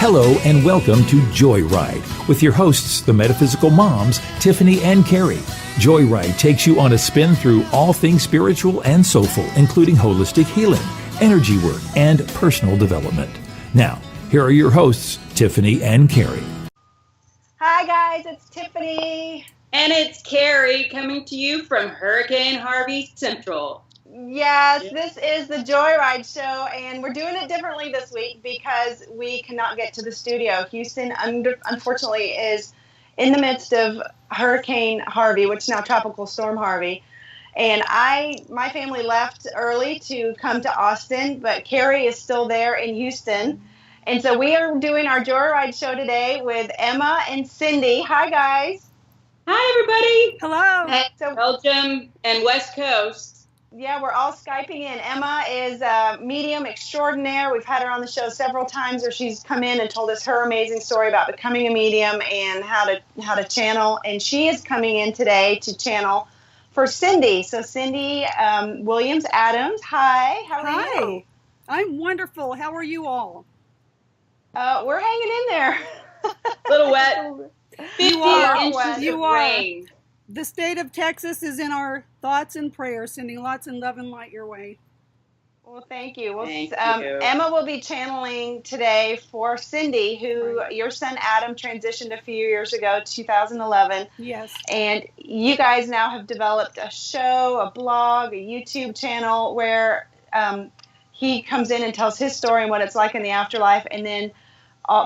Hello and welcome to JoyRide with your hosts, the Metaphysical moms, Tiffanie and Kerry. JoyRide takes you on a spin through all things spiritual and soulful, including holistic healing, energy work, and personal development. Now, here are your hosts, Tiffanie and Kerry. Hi guys, it's Tiffanie. And it's Kerry coming to you from Hurricane Harvey Central. Yes, this is the JoyRide show, and we're doing it differently this week because we cannot get to the studio. Houston, unfortunately, is in the midst of Hurricane Harvey, which is now Tropical Storm Harvey. And my family left early to come to Austin, but Kerry is still there in Houston. And so we are doing our JoyRide show today with Emma and Cindy. Hi, guys. Hi, everybody. Hello. Hey, Belgium and West Coast. Yeah, we're all Skyping in. Emma is a medium extraordinaire. We've had her on the show several times where she's come in and told us her amazing story about becoming a medium and how to channel. And she is coming in today to channel for Cindy. So Cindy Williams-Adams, hi. How are you? I'm wonderful. How are you all? We're hanging in there. A little wet. 50 inches of rain. The state of Texas is in our thoughts and prayers, sending lots of love and light your way. Well, thank you. Well, Thank you. Emma will be channeling today for Cindy, who your son Adam transitioned a few years ago, 2011. Yes. And you guys now have developed a show, a blog, a YouTube channel where he comes in and tells his story and what it's like in the afterlife, and then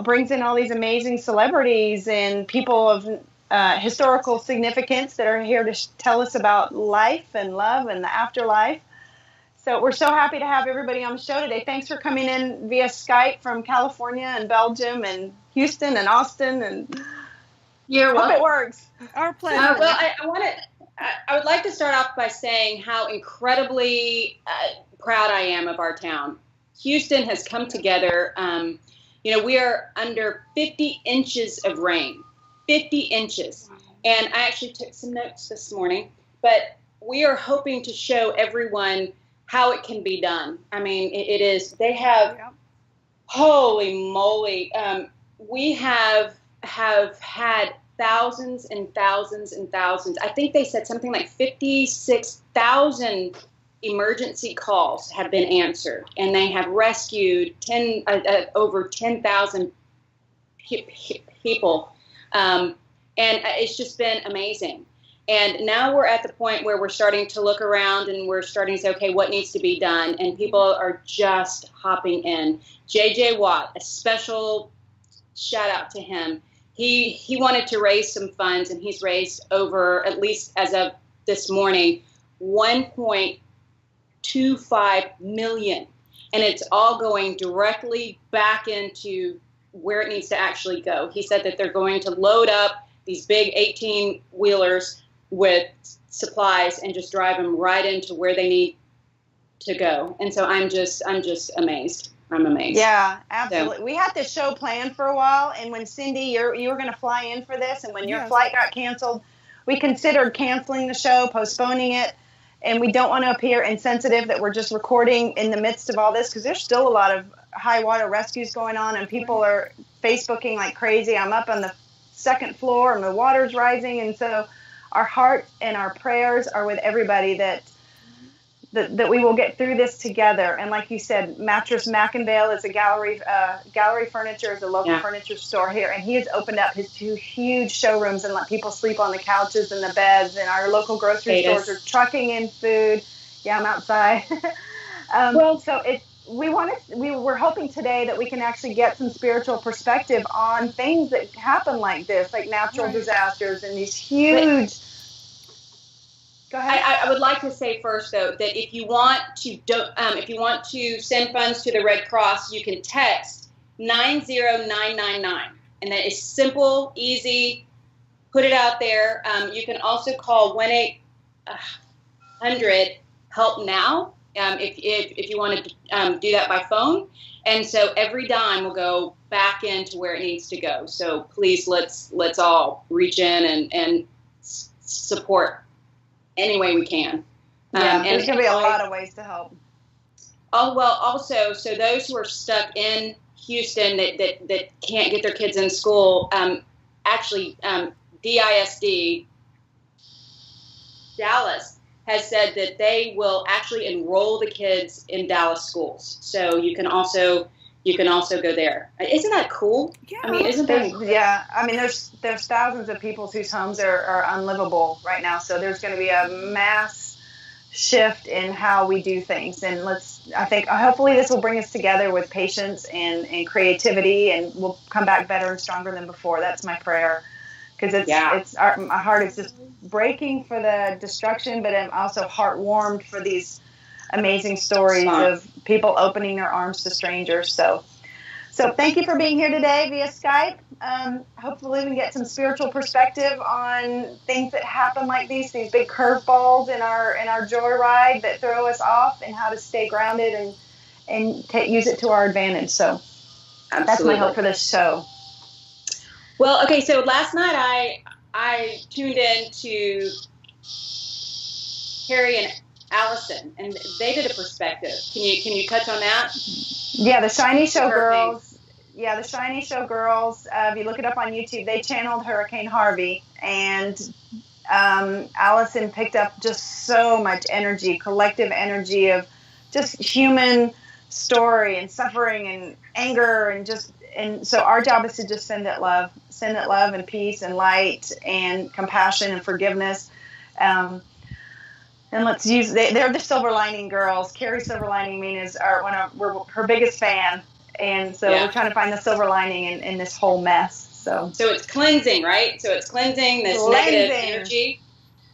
brings in all these amazing celebrities and people of historical significance that are here to tell us about life and love and the afterlife. So we're so happy to have everybody on the show today. Thanks for coming in via Skype from California and Belgium and Houston and Austin, and hope it works. Our pleasure. I would like to start off by saying how incredibly proud I am of our town. Houston has come together. We are under 50 inches of rain. 50 inches. And I actually took some notes this morning, but we are hoping to show everyone how it can be done. I mean, it is, they have, holy moly, we have had thousands and thousands and thousands. I think they said something like 56,000 emergency calls have been answered, and they have rescued over 10,000 people. And it's just been amazing. And now we're at the point where we're starting to look around and we're starting to say, okay, what needs to be done? And people are just hopping in. JJ Watt, a special shout out to him. He wanted to raise some funds, and he's raised over, at least as of this morning, 1.25 million. And it's all going directly back into where it needs to actually go. He said that they're going to load up these big 18-wheelers with supplies and just drive them right into where they need to go. And so I'm just amazed. I'm amazed. Yeah, absolutely. So we had this show planned for a while, and when Cindy, you were going to fly in for this, and when your flight got canceled, we considered canceling the show, postponing it, and we don't want to appear insensitive that we're just recording in the midst of all this, because there's still a lot of high water rescues going on, and people are Facebooking like crazy. I'm up on the second floor and the water's rising, and so our heart and our prayers are with everybody that we will get through this together. And like you said, Mattress Mackinvale is a gallery furniture, is a local furniture store here, and he has opened up his 2 huge showrooms and let people sleep on the couches and the beds, and our local grocery stores are trucking in food. Yeah, I'm outside. We're hoping today that we can actually get some spiritual perspective on things that happen like this, like natural disasters and these huge. Go ahead. I would like to say first, though, that if you want to send funds to the Red Cross, you can text 90999, and that is simple, easy. Put it out there. You can also call 1-800-HELP-NOW. If you want to do that by phone. And so every dime will go back into where it needs to go. So please, let's all reach in and support any way we can. And there's going to be a lot of ways to help. Oh, well, also, so those who are stuck in Houston that can't get their kids in school, actually, DISD, Dallas, has said that they will actually enroll the kids in Dallas schools. So you can also go there. Isn't that cool? Yeah. I mean, isn't that cool? Yeah, I mean, there's thousands of people whose homes are unlivable right now. So there's going to be a mass shift in how we do things. And I think hopefully this will bring us together with patience and creativity, and we'll come back better and stronger than before. That's my prayer. Because my heart is just breaking for the destruction, but I'm also heart-warmed for these amazing stories of people opening their arms to strangers. So thank you for being here today via Skype. Hopefully we can get some spiritual perspective on things that happen like these big curveballs in our joyride that throw us off, and how to stay grounded and use it to our advantage. So That's my hope for this show. Well, okay, so last night I tuned in to Kerry and Allison, and they did a perspective. Can you touch on that? Yeah, the Shiny Show girls. Yeah, the Shiny Show girls. If you look it up on YouTube, they channeled Hurricane Harvey, and Allison picked up just so much energy, collective energy of just human story and suffering and anger and so our job is to just send it love and peace and light and compassion and forgiveness. And let's use, they're the Silver Lining girls. Kerry Silver Lining we're her biggest fan. And so we're trying to find the silver lining in this whole mess. So it's cleansing, right? So it's cleansing this negative energy.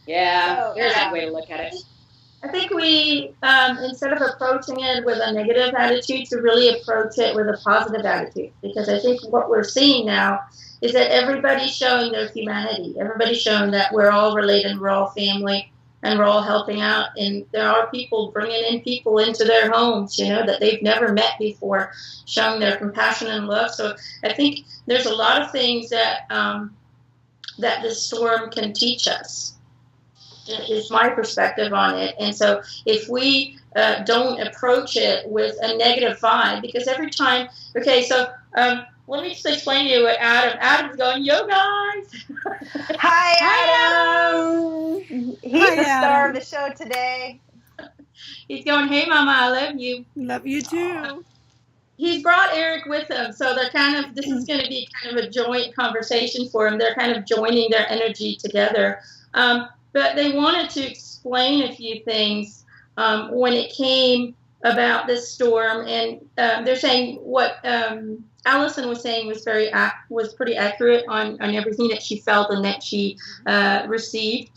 Yeah, there's a way to look at it. I think we, instead of approaching it with a negative attitude, to really approach it with a positive attitude. Because I think what we're seeing now is that everybody's showing their humanity. Everybody's showing that we're all related, we're all family, and we're all helping out. And there are people bringing in people into their homes, that they've never met before, showing their compassion and love. So I think there's a lot of things that that this storm can teach us. Is my perspective on it. And so if we don't approach it with a negative vibe, because every time, let me just explain to you what Adam's going, yo guys. Hi, Adam. He's the star of the show today. He's going, hey mama, I love you. Love you too. He's brought Eric with him, so they're this is going to be kind of a joint conversation for him. They're kind of joining their energy together. But they wanted to explain a few things when it came about this storm, and they're saying what Allison was saying was pretty accurate on everything that she felt and that she received.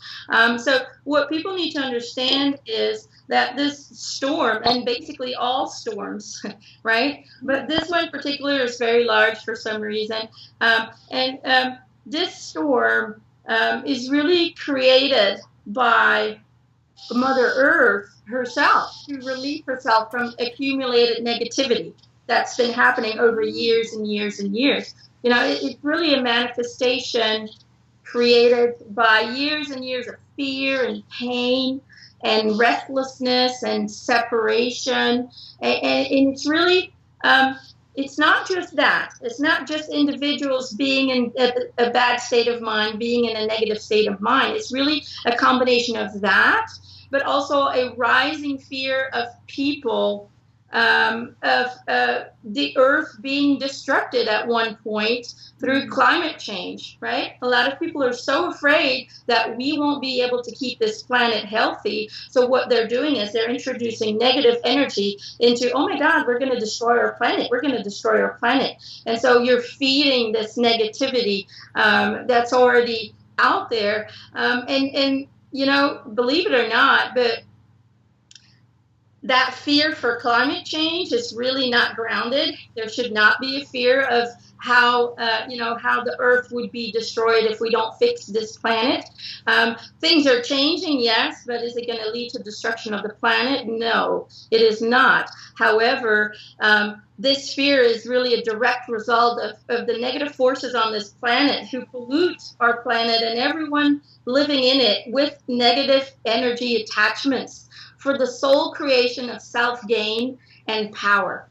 So what people need to understand is that this storm, and basically all storms, right? But this one in particular is very large for some reason, and this storm is really created by Mother Earth herself to relieve herself from accumulated negativity that's been happening over years and years and years. It's really a manifestation created by years and years of fear and pain and restlessness and separation. And it's really... it's not just that. It's not just individuals being in a bad state of mind, being in a negative state of mind. It's really a combination of that, but also a rising fear of people, of the earth being destructed at one point through climate change, right? A lot of people are so afraid that we won't be able to keep this planet healthy. So what they're doing is they're introducing negative energy into, oh my God, we're going to destroy our planet. We're going to destroy our planet. And so you're feeding this negativity that's already out there. And believe it or not, but that fear for climate change is really not grounded. There should not be a fear of how the earth would be destroyed if we don't fix this planet. Things are changing, yes, but is it going to lead to destruction of the planet? No, it is not. However, this fear is really a direct result of the negative forces on this planet who pollute our planet and everyone living in it with negative energy attachments for the sole creation of self-gain and power.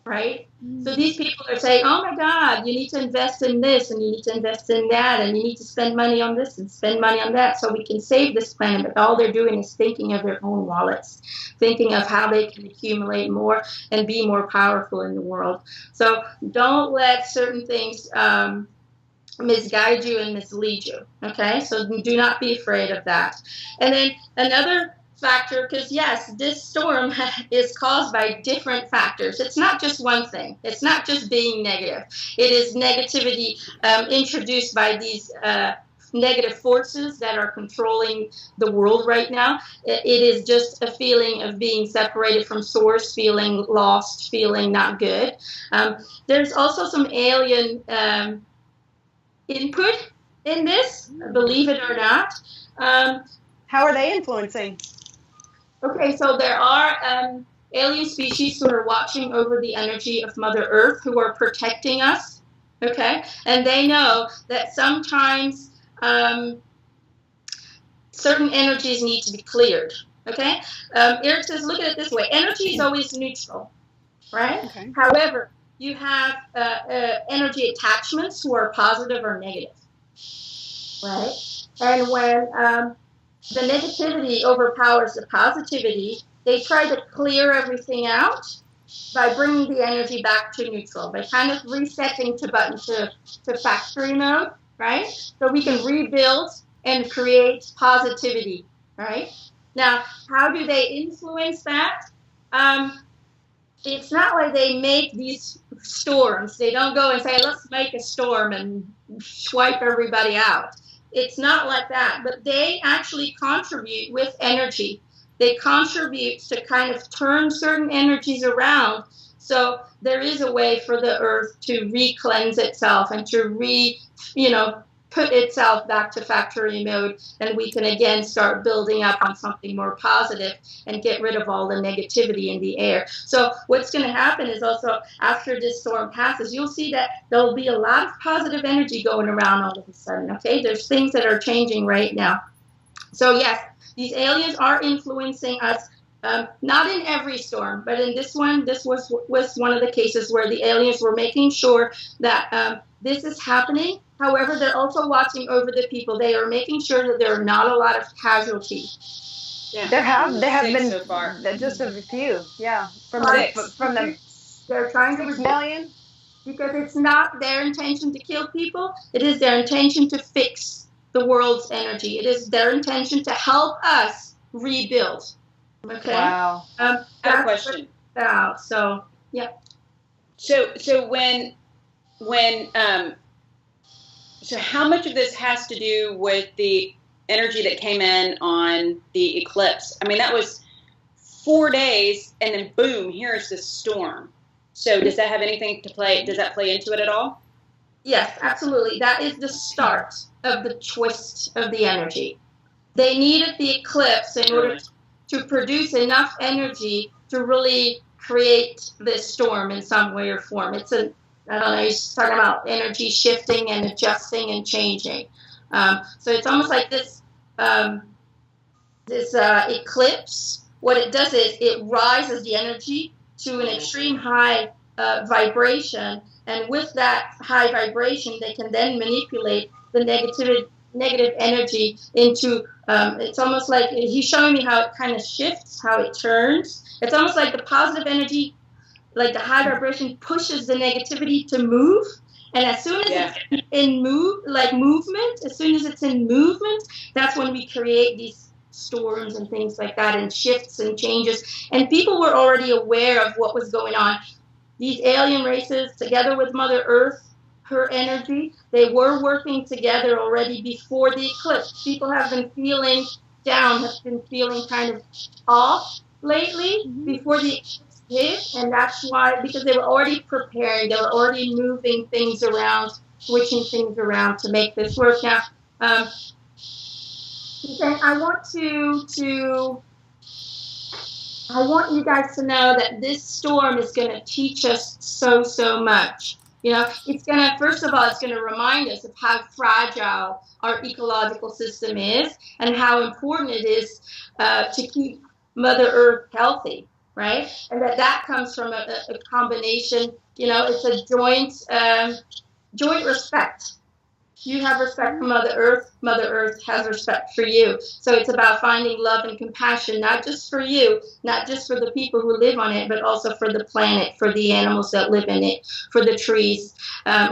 right? So these people are saying, oh my God, you need to invest in this and you need to invest in that and you need to spend money on this and spend money on that so we can save this planet. But all they're doing is thinking of their own wallets, thinking of how they can accumulate more and be more powerful in the world. So don't let certain things misguide you and mislead you, okay? So do not be afraid of that. And then another factor, because yes, this storm is caused by different factors. It's not just one thing. It's not just being negative. It is negativity introduced by these negative forces that are controlling the world right now. It is just a feeling of being separated from source, feeling lost, feeling not good. There's also some alien input in this, believe it or not. How are they influencing? Okay, so there are alien species who are watching over the energy of Mother Earth, who are protecting us, okay? And they know that sometimes certain energies need to be cleared, okay? Eric says, look at it this way. Energy is always neutral, right? Okay. However, you have energy attachments who are positive or negative, right? And when the negativity overpowers the positivity, they try to clear everything out by bringing the energy back to neutral, by kind of resetting to factory mode, right? So we can rebuild and create positivity, right? Now, how do they influence that? It's not like they make these storms. They don't go and say, let's make a storm and swipe everybody out. It's not like that, but they actually contribute with energy. They contribute to kind of turn certain energies around. So there is a way for the earth to re-cleanse itself and to put itself back to factory mode, and we can again start building up on something more positive and get rid of all the negativity in the air. So what's going to happen is also after this storm passes, you'll see that there'll be a lot of positive energy going around all of a sudden, okay? There's things that are changing right now. So yes, these aliens are influencing us, not in every storm, but in this one, this was one of the cases where the aliens were making sure that this is happening. However, they're also watching over the people. They are making sure that there are not a lot of casualties. Yeah. There have been so far. Just a few. Yeah, from the they're trying to 6 million. Because it's not their intention to kill people. It is their intention to fix the world's energy. It is their intention to help us rebuild. Okay. Wow. I have a question. So yeah. So when so how much of this has to do with the energy that came in on the eclipse? I mean, that was 4 days, and then boom, here's this storm. So does that have anything to play? Does that play into it at all? Yes, absolutely. That is the start of the twist of the energy. They needed the eclipse in order to produce enough energy to really create this storm in some way or form. I don't know, he's talking about energy shifting and adjusting and changing. So it's almost like this eclipse. What it does is it rises the energy to an extreme high vibration. And with that high vibration, they can then manipulate the negative energy into, it's almost like, he's showing me how it kind of shifts, how it turns. It's almost like the positive energy, like the high vibration pushes the negativity to move. And as soon as it's in movement, as soon as it's in movement, that's when we create these storms and things like that, and shifts and changes. And people were already aware of what was going on. These alien races, together with Mother Earth, her energy, they were working together already before the eclipse. People have been feeling down, have been feeling kind of off lately before the eclipse hit, and that's why, because they were already preparing, they were already moving things around, switching things around to make this work. Now, I want you guys to know that this storm is going to teach us so much. You know, it's going to, first of all, it's going to remind us of how fragile our ecological system is and how important it is to keep Mother Earth healthy. right? And that comes from a combination, it's a joint respect. You have respect for Mother Earth has respect for you. So it's about finding love and compassion, not just for you, not just for the people who live on it, but also for the planet, for the animals that live in it, for the trees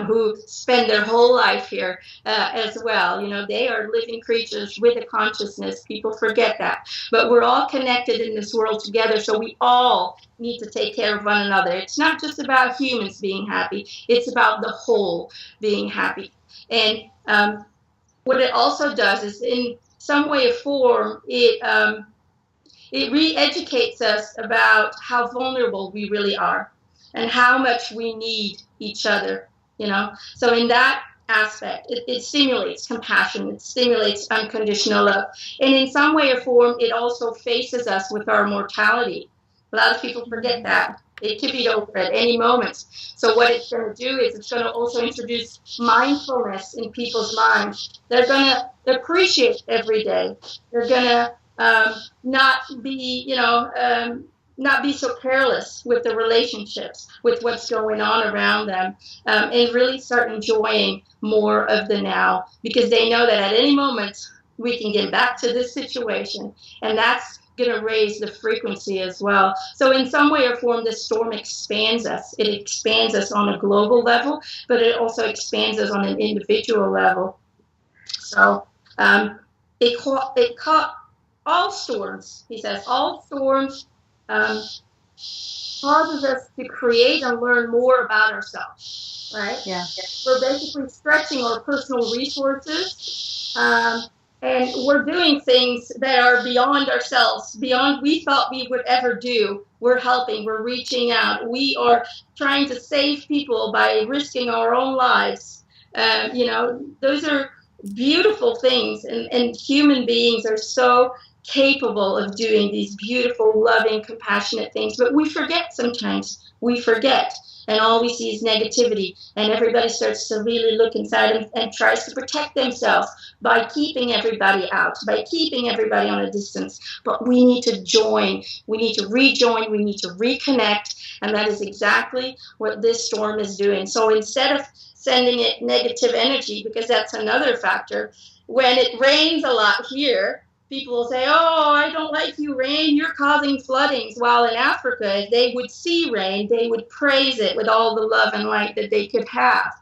who spend their whole life here as well. They are living creatures with a consciousness. People forget that. But we're all connected in this world together, so we all need to take care of one another. It's not just about humans being happy. It's about the whole being happy. And what it also does is, in some way or form, it re-educates us about how vulnerable we really are and how much we need each other, So in that aspect, it stimulates compassion, it stimulates unconditional love. And in some way or form, it also faces us with our mortality. A lot of people forget that. It could be over at any moment. So what it's going to do is it's going to also introduce mindfulness in people's minds. They're going to appreciate every day. They're going to not be so careless with the relationships, with what's going on around them, and really start enjoying more of the now, because they know that at any moment we can get back to this situation, and that's going to raise the frequency as well. So in some way or form, this storm expands us. It expands us on a global level, but it also expands us on an individual level. So it caught all storms, he says, all storms causes us to create and learn more about ourselves, right? Yeah. We're basically stretching our personal resources, and we're doing things that are beyond ourselves, beyond we thought we would ever do. We're helping, we're reaching out. We are trying to save people by risking our own lives. Those are beautiful things, and human beings are so capable of doing these beautiful, loving, compassionate things. But we forget sometimes. We forget. And all we see is negativity. And everybody starts to really look inside and tries to protect themselves by keeping everybody out, by keeping everybody on a distance. But we need to join. We need to rejoin. We need to reconnect. And that is exactly what this storm is doing. So instead of sending it negative energy, because that's another factor, when it rains a lot here, people will say, oh, I don't like you, rain, you're causing floodings. While in Africa, if they would see rain, they would praise it with all the love and light that they could have.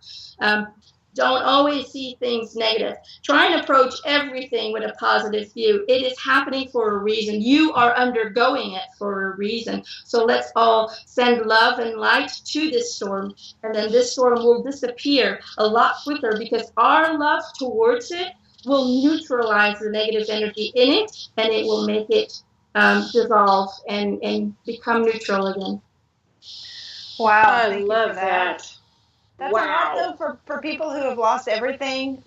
Don't always see things negative. Try and approach everything with a positive view. It is happening for a reason. You are undergoing it for a reason. So let's all send love and light to this storm, and then this storm will disappear a lot quicker, because our love towards it will neutralize the negative energy in it, and it will make it dissolve and become neutral again. Wow. I love that. That's wow. a lot, though, for people who have lost everything,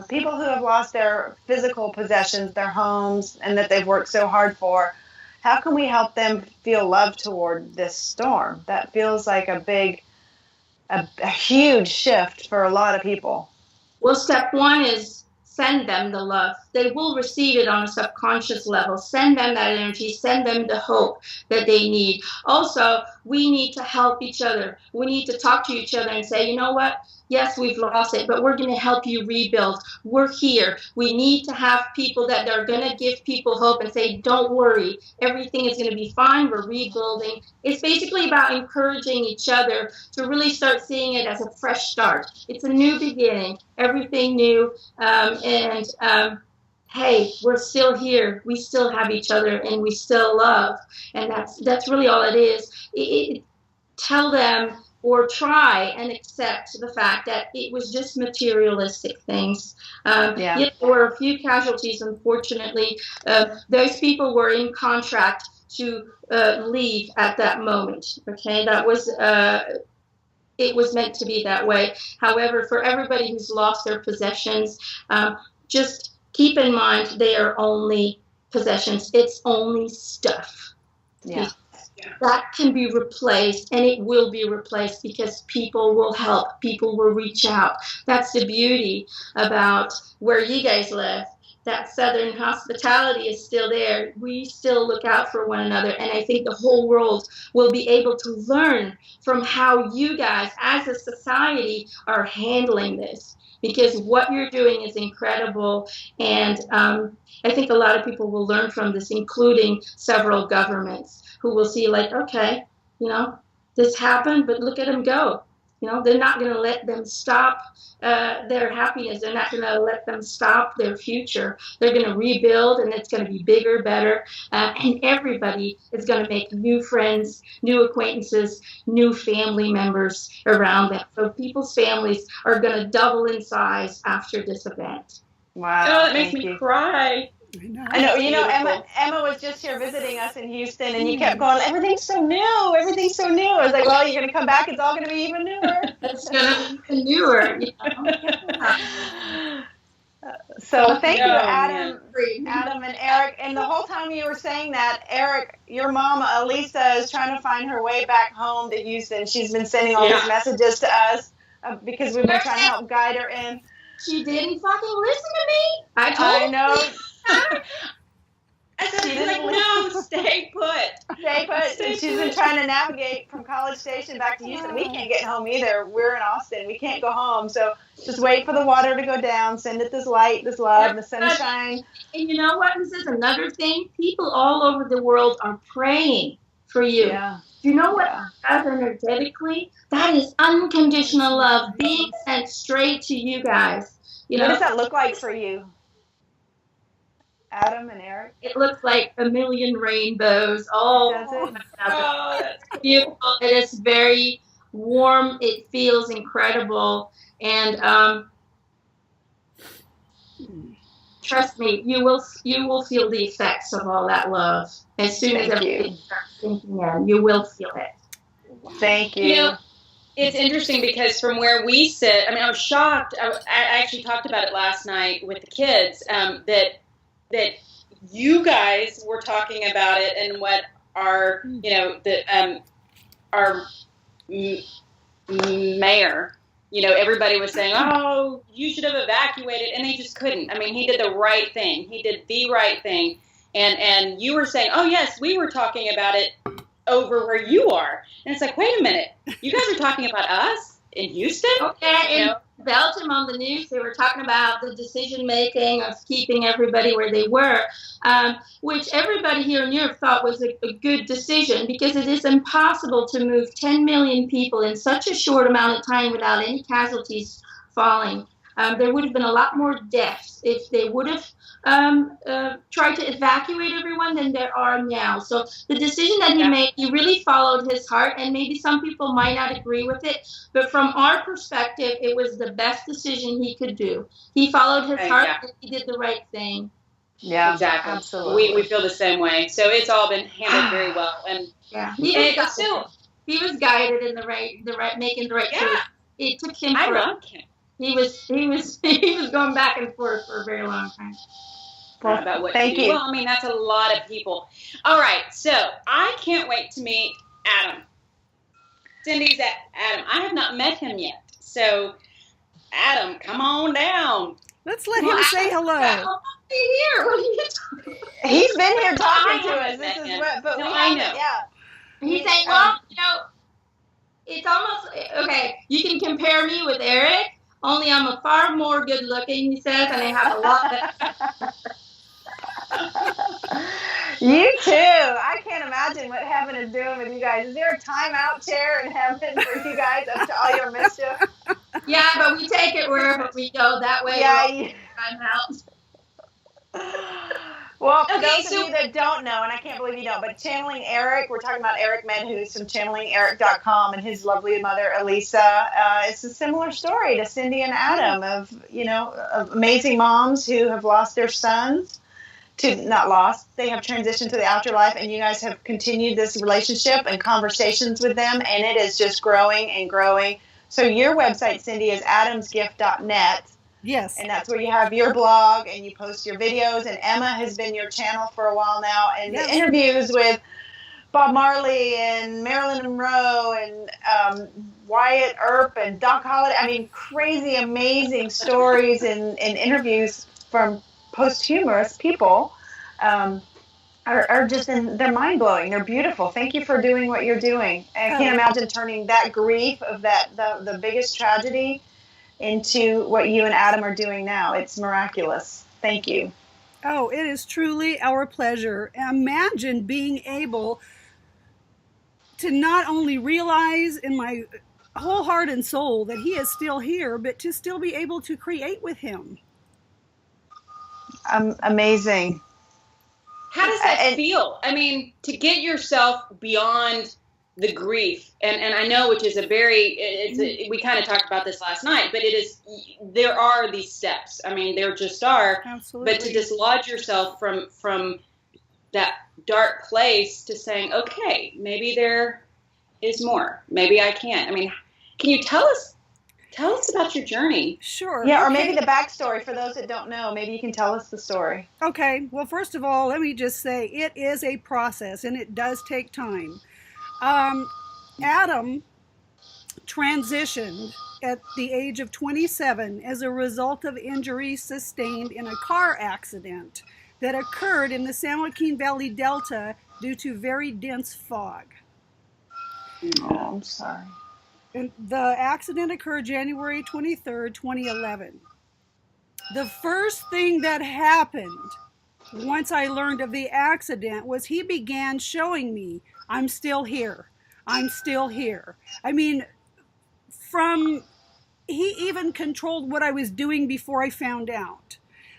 people who have lost their physical possessions, their homes, and that they've worked so hard for. How can we help them feel love toward this storm? That feels like a huge shift for a lot of people. Well, step one is send them the love. They will receive it on a subconscious level. Send them that energy. Send them the hope that they need. Also, we need to help each other. We need to talk to each other and say, you know what? Yes, we've lost it, but we're going to help you rebuild. We're here. We need to have people that are going to give people hope and say, don't worry. Everything is going to be fine. We're rebuilding. It's basically about encouraging each other to really start seeing it as a fresh start. It's a new beginning, everything new. Hey, we're still here. We still have each other, and we still love. And that's really all it is. Tell them, or try and accept the fact that it was just materialistic things. There were a few casualties, unfortunately. Those people were in contract to leave at that moment. Okay, that was it was meant to be that way. However, for everybody who's lost their possessions, just keep in mind they are only possessions. It's only stuff. Yeah. That can be replaced, and it will be replaced, because people will help. People will reach out. That's the beauty about where you guys live. that Southern hospitality is still there. We still look out for one another. And I think the whole world will be able to learn from how you guys, as a society, are handling this. Because what you're doing is incredible. And I think a lot of people will learn from this, including several governments who will see like, okay, this happened, but look at them go. They're not going to let them stop their happiness. They're not going to let them stop their future. They're going to rebuild, and it's going to be bigger, better. And everybody is going to make new friends, new acquaintances, new family members around them. So people's families are going to double in size after this event. Wow. Oh, that makes me cry. I know. Emma was just here visiting us in Houston, and you kept going, everything's so new. Everything's so new. I was like, well, you're going to come back. It's all going to be even newer. It's going to be even newer. So thank you, Adam and Eric. And the whole time you were saying that, Eric, your mom, Elisa, is trying to find her way back home to Houston. She's been sending all these messages to us because we've been trying to help guide her in. She didn't fucking listen to me. I know. I said, no, stay put. Stay put. She's been trying to navigate from College Station back to Houston. We can't get home either. We're in Austin. We can't go home. So just wait for the water to go down. Send it this light, this love, the sunshine. And you know what? This is another thing. People all over the world are praying for you. Yeah. Do you know what that does energetically? That is unconditional love being sent straight to you guys. What does that look like for you, Adam and Eric? It looks like a million rainbows. That's beautiful. It is very warm. It feels incredible. And trust me, you will feel the effects of all that love. As soon as everything starts sinking in, you will feel it. Thank you. It's interesting because from where we sit, I was shocked. I actually talked about it last night with the kids, that you guys were talking about it and what our, our mayor, everybody was saying, oh, you should have evacuated, and they just couldn't. He did the right thing. He did the right thing. And you were saying, oh, yes, we were talking about it over where you are. And it's like, wait a minute. You guys are talking about us in Houston? Okay, in Belgium on the news, they were talking about the decision-making of keeping everybody where they were, which everybody here in Europe thought was a good decision because it is impossible to move 10 million people in such a short amount of time without any casualties falling. There would have been a lot more deaths if they would have tried to evacuate everyone than there are now. So the decision that he made, he really followed his heart, and maybe some people might not agree with it, but from our perspective, it was the best decision he could do. He followed his heart, and he did the right thing. Yeah, exactly. Absolutely. We feel the same way. So it's all been handled very well. And he was guided in the right, making the right choice. It took him. I love him. He was going back and forth for a very long time. About what Thank you. Well, that's a lot of people. All right, so I can't wait to meet Adam. Cindy's at Adam. I have not met him yet. So, Adam, come on down. Let's let him say hello. I'll be here. What are you talking about? He's been here talking to us. This is what, but no, we I know. Yeah. He's saying, well, it's almost okay. You can compare me with Eric. Only I'm a far more good looking, he says, and I have a lot. You too. I can't imagine what heaven is doing with you guys. Is there a timeout chair in heaven for you guys up to all your mischief? Yeah, but we take it wherever we go. That way, timeout. Well, for those of you that don't know, and I can't believe you don't, but Channeling Eric, we're talking about Eric Medhus from channelingeric.com and his lovely mother, Elisa. It's a similar story to Cindy and Adam of amazing moms who have lost their sons. Not lost, they have transitioned to the afterlife, and you guys have continued this relationship and conversations with them, and it is just growing and growing. So your website, Cindy, is adamsgift.net. Yes. And that's where you have your blog and you post your videos. And Emma has been your channel for a while now. And the interviews with Bob Marley and Marilyn Monroe and Wyatt Earp and Doc Holliday. Crazy, amazing stories and interviews from posthumous people are just they're mind-blowing. They're beautiful. Thank you for doing what you're doing. I can't imagine turning that grief of the biggest tragedy into what you and Adam are doing now. It's miraculous. Thank you. Oh, it is truly our pleasure. Imagine being able to not only realize in my whole heart and soul that he is still here, but to still be able to create with him. Amazing. How does that feel? I mean, to get yourself beyond the grief, and I know, which is we kind of talked about this last night, but there are these steps. I mean, there just are. Absolutely. But to dislodge yourself from that dark place to saying, okay, maybe there is more. Maybe I can. I mean, can you tell us about your journey? Sure. Yeah, or maybe the backstory for those that don't know. Maybe you can tell us the story. Okay. Well, first of all, let me just say it is a process and it does take time. Adam transitioned at the age of 27 as a result of injuries sustained in a car accident that occurred in the San Joaquin Valley Delta due to very dense fog. Oh, I'm sorry. And the accident occurred January 23rd, 2011. The first thing that happened once I learned of the accident was he began showing me, I'm still here. I'm still here. I mean, he even controlled what I was doing before I found out.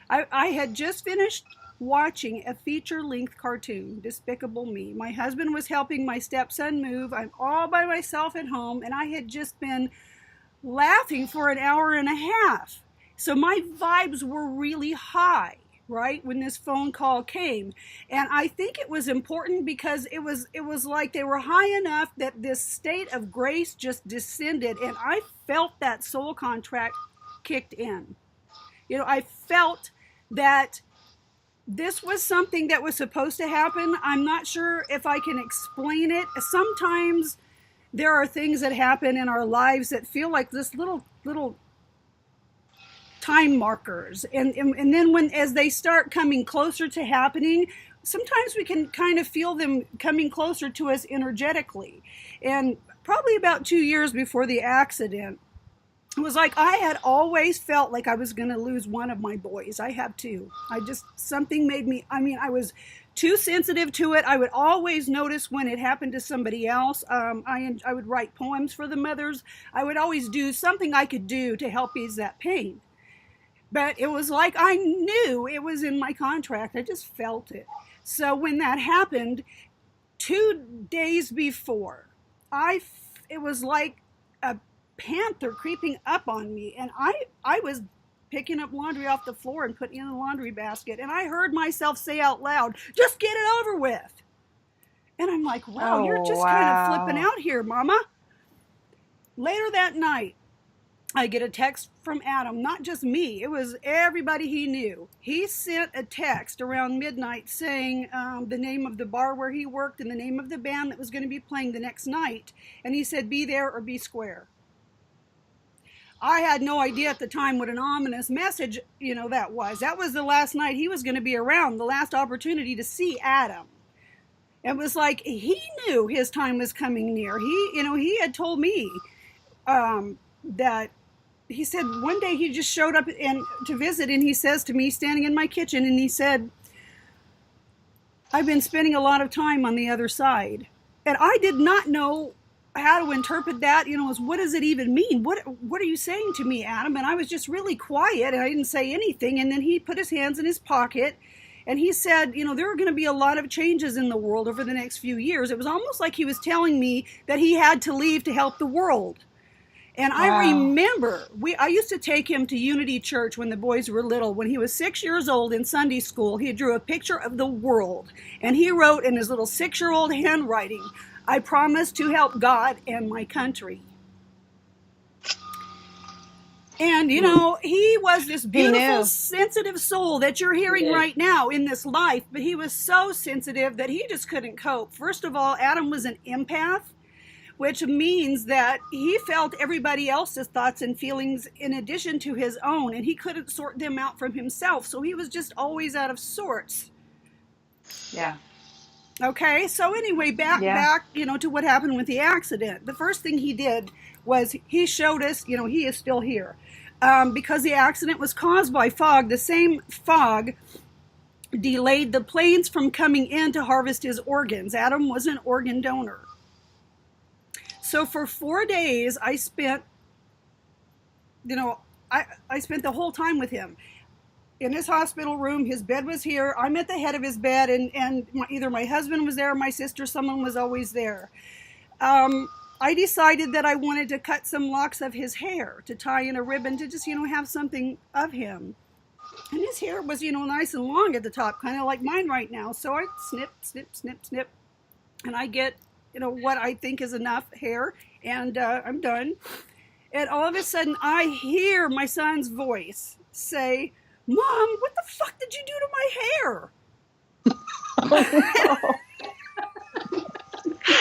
I had just finished watching a feature-length cartoon, Despicable Me. My husband was helping my stepson move. I'm all by myself at home, and I had just been laughing for an hour and a half. So my vibes were really high, right, when this phone call came. And I think it was important because it was like they were high enough that this state of grace just descended, and I felt that soul contract kicked in. You know, I felt that this was something that was supposed to happen. I'm not sure if I can explain it. Sometimes there are things that happen in our lives that feel like this little time markers. And then as they start coming closer to happening, sometimes we can kind of feel them coming closer to us energetically. And probably about 2 years before the accident, it was like I had always felt like I was going to lose one of my boys. I have two. Something made me, I was too sensitive to it. I would always notice when it happened to somebody else. I would write poems for the mothers. I would always do something I could do to help ease that pain. But it was like I knew it was in my contract. I just felt it. So when that happened, 2 days before, it was like a panther creeping up on me, and I was picking up laundry off the floor and putting it in the laundry basket, and I heard myself say out loud, just get it over with. And I'm like, wow, you're just kind of flipping out here, Mama. Later that night, I get a text from Adam, not just me, it was everybody he knew. He sent a text around midnight saying the name of the bar where he worked and the name of the band that was going to be playing the next night, and he said, be there or be square. I had no idea at the time what an ominous message, that was. That was the last night he was going to be around, the last opportunity to see Adam. It was like he knew his time was coming near. He had told me that he said one day he just showed up to visit, and he says to me, standing in my kitchen, and he said, I've been spending a lot of time on the other side. And I did not know how to interpret that, what does it even mean? What are you saying to me, Adam? And I was just really quiet, and I didn't say anything. And then he put his hands in his pocket, and he said, there are going to be a lot of changes in the world over the next few years. It was almost like he was telling me that he had to leave to help the world. And wow. I remember, I used to take him to Unity Church when the boys were little. When he was 6 years old in Sunday school, he drew a picture of the world. And he wrote in his little 6-year-old handwriting, I promise to help God and my country. And, he was this beautiful, sensitive soul that you're hearing right now in this life. But he was so sensitive that he just couldn't cope. First of all, Adam was an empath, which means that he felt everybody else's thoughts and feelings in addition to his own, and he couldn't sort them out from himself. So he was just always out of sorts. Yeah. Okay, so anyway, back, to what happened with the accident. The first thing he did was he showed us, he is still here. Because the accident was caused by fog, the same fog delayed the planes from coming in to harvest his organs. Adam was an organ donor. So for 4 days, I spent, I spent the whole time with him. In his hospital room, his bed was here. I'm at the head of his bed, and either my husband was there or my sister, someone was always there. I decided that I wanted to cut some locks of his hair to tie in a ribbon to just, have something of him. And his hair was, nice and long at the top, kind of like mine right now. So I snip, snip, snip, snip, and I get, what I think is enough hair, and I'm done. And all of a sudden, I hear my son's voice say, "Mom, what the fuck did you do to my hair?"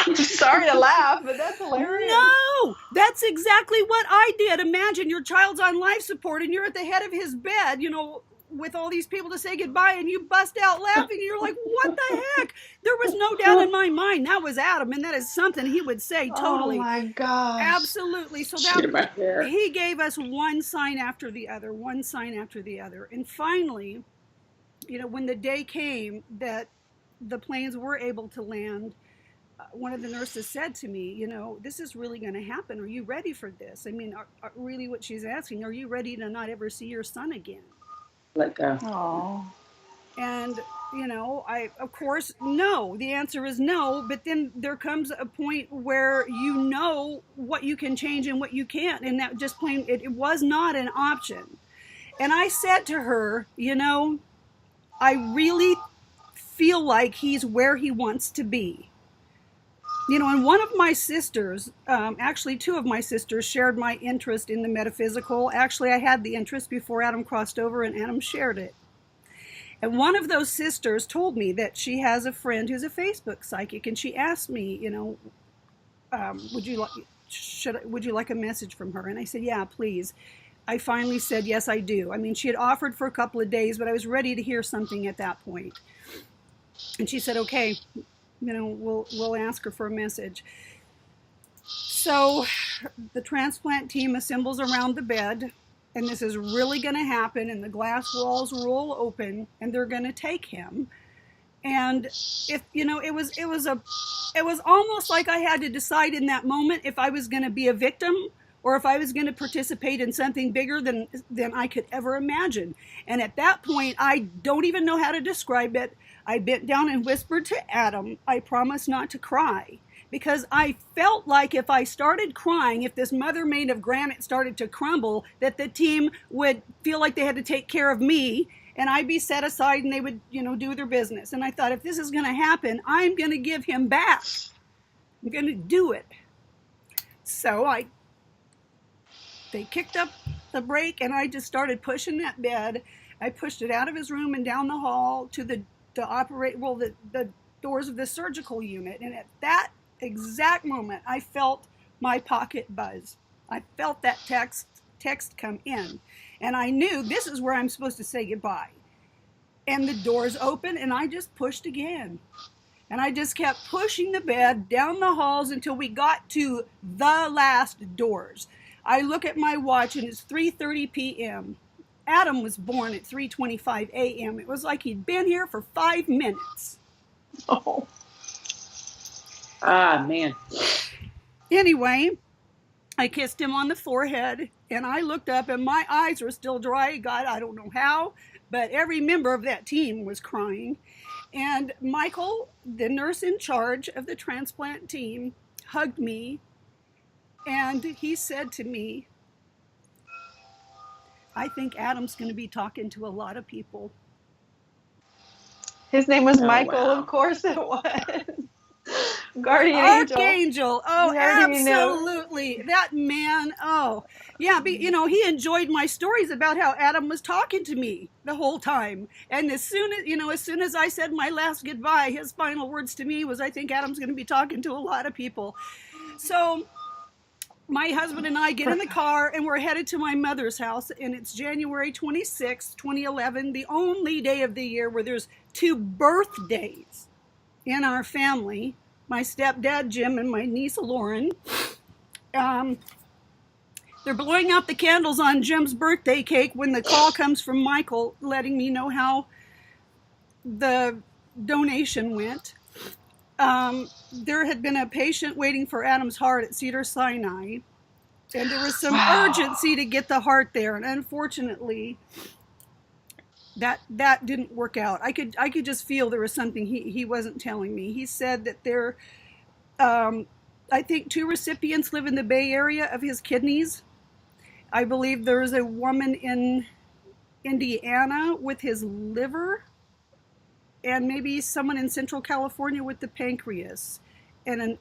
I'm sorry to laugh, but that's hilarious. No, that's exactly what I did. Imagine your child's on life support and you're at the head of his bed, with all these people to say goodbye, and you bust out laughing. And you're like, what the heck? There was no doubt in my mind that was Adam, and that is something he would say totally. Oh my gosh. Absolutely. So he gave us one sign after the other, And finally, when the day came that the planes were able to land, one of the nurses said to me, this is really going to happen. Are you ready for this? I mean, really what she's asking, are you ready to not ever see your son again? Let go. Oh. And, I, of course, no. The answer is no. But then there comes a point where you know what you can change and what you can't. And that just plain, it was not an option. And I said to her, I really feel like he's where he wants to be. And one of my sisters, actually 2 of my sisters, shared my interest in the metaphysical. Actually, I had the interest before Adam crossed over, and Adam shared it. And one of those sisters told me that she has a friend who's a Facebook psychic, and she asked me, would you like a message from her? And I said, yeah, please. I finally said, yes, I do. I mean, she had offered for a couple of days, but I was ready to hear something at that point. And she said, okay. We'll ask her for a message. So the transplant team assembles around the bed, and this is really going to happen, and the glass walls roll open, and they're going to take him. And if it was almost like I had to decide in that moment if I was going to be a victim or if I was going to participate in something bigger than I could ever imagine. And at that point, I don't even know how to describe it. I bent down and whispered to Adam, I promise not to cry. Because I felt like if I started crying, if this mother made of granite started to crumble, that the team would feel like they had to take care of me, and I'd be set aside and they would, do their business. And I thought, if this is going to happen, I'm going to give him back. I'm going to do it. So they kicked up the brake, and I just started pushing that bed. I pushed it out of his room and down the hall to the doors of the surgical unit. And at that exact moment, I felt my pocket buzz. I felt that text come in, and I knew this is where I'm supposed to say goodbye. And the doors opened, and I just pushed again. And I just kept pushing the bed down the halls until we got to the last doors. I look at my watch, and it's 3:30 p.m. Adam was born at 3:25 a.m. It was like he'd been here for 5 minutes. Oh. Ah, man. Anyway, I kissed him on the forehead, and I looked up, and my eyes were still dry. God, I don't know how, but every member of that team was crying. And Michael, the nurse in charge of the transplant team, hugged me, and he said to me, I think Adam's going to be talking to a lot of people. His name was Michael, wow. Of course it was. Guardian Angel. Archangel. Oh, Guardian absolutely. Angel. That man. Oh, yeah. But, he enjoyed my stories about how Adam was talking to me the whole time. And as soon as I said my last goodbye, his final words to me was, I think Adam's going to be talking to a lot of people. So my husband and I get in the car and we're headed to my mother's house, and it's January 26th, 2011, the only day of the year where there's 2 birthdays in our family. My stepdad, Jim, and my niece, Lauren. They're blowing out the candles on Jim's birthday cake when the call comes from Michael letting me know how the donation went. There had been a patient waiting for Adam's heart at Cedars-Sinai, and there was some urgency to get the heart there. And unfortunately, that didn't work out. I could just feel there was something he wasn't telling me. He said that there, I think 2 recipients live in the Bay Area of his kidneys. I believe there's a woman in Indiana with his liver, and maybe someone in Central California with the pancreas, and an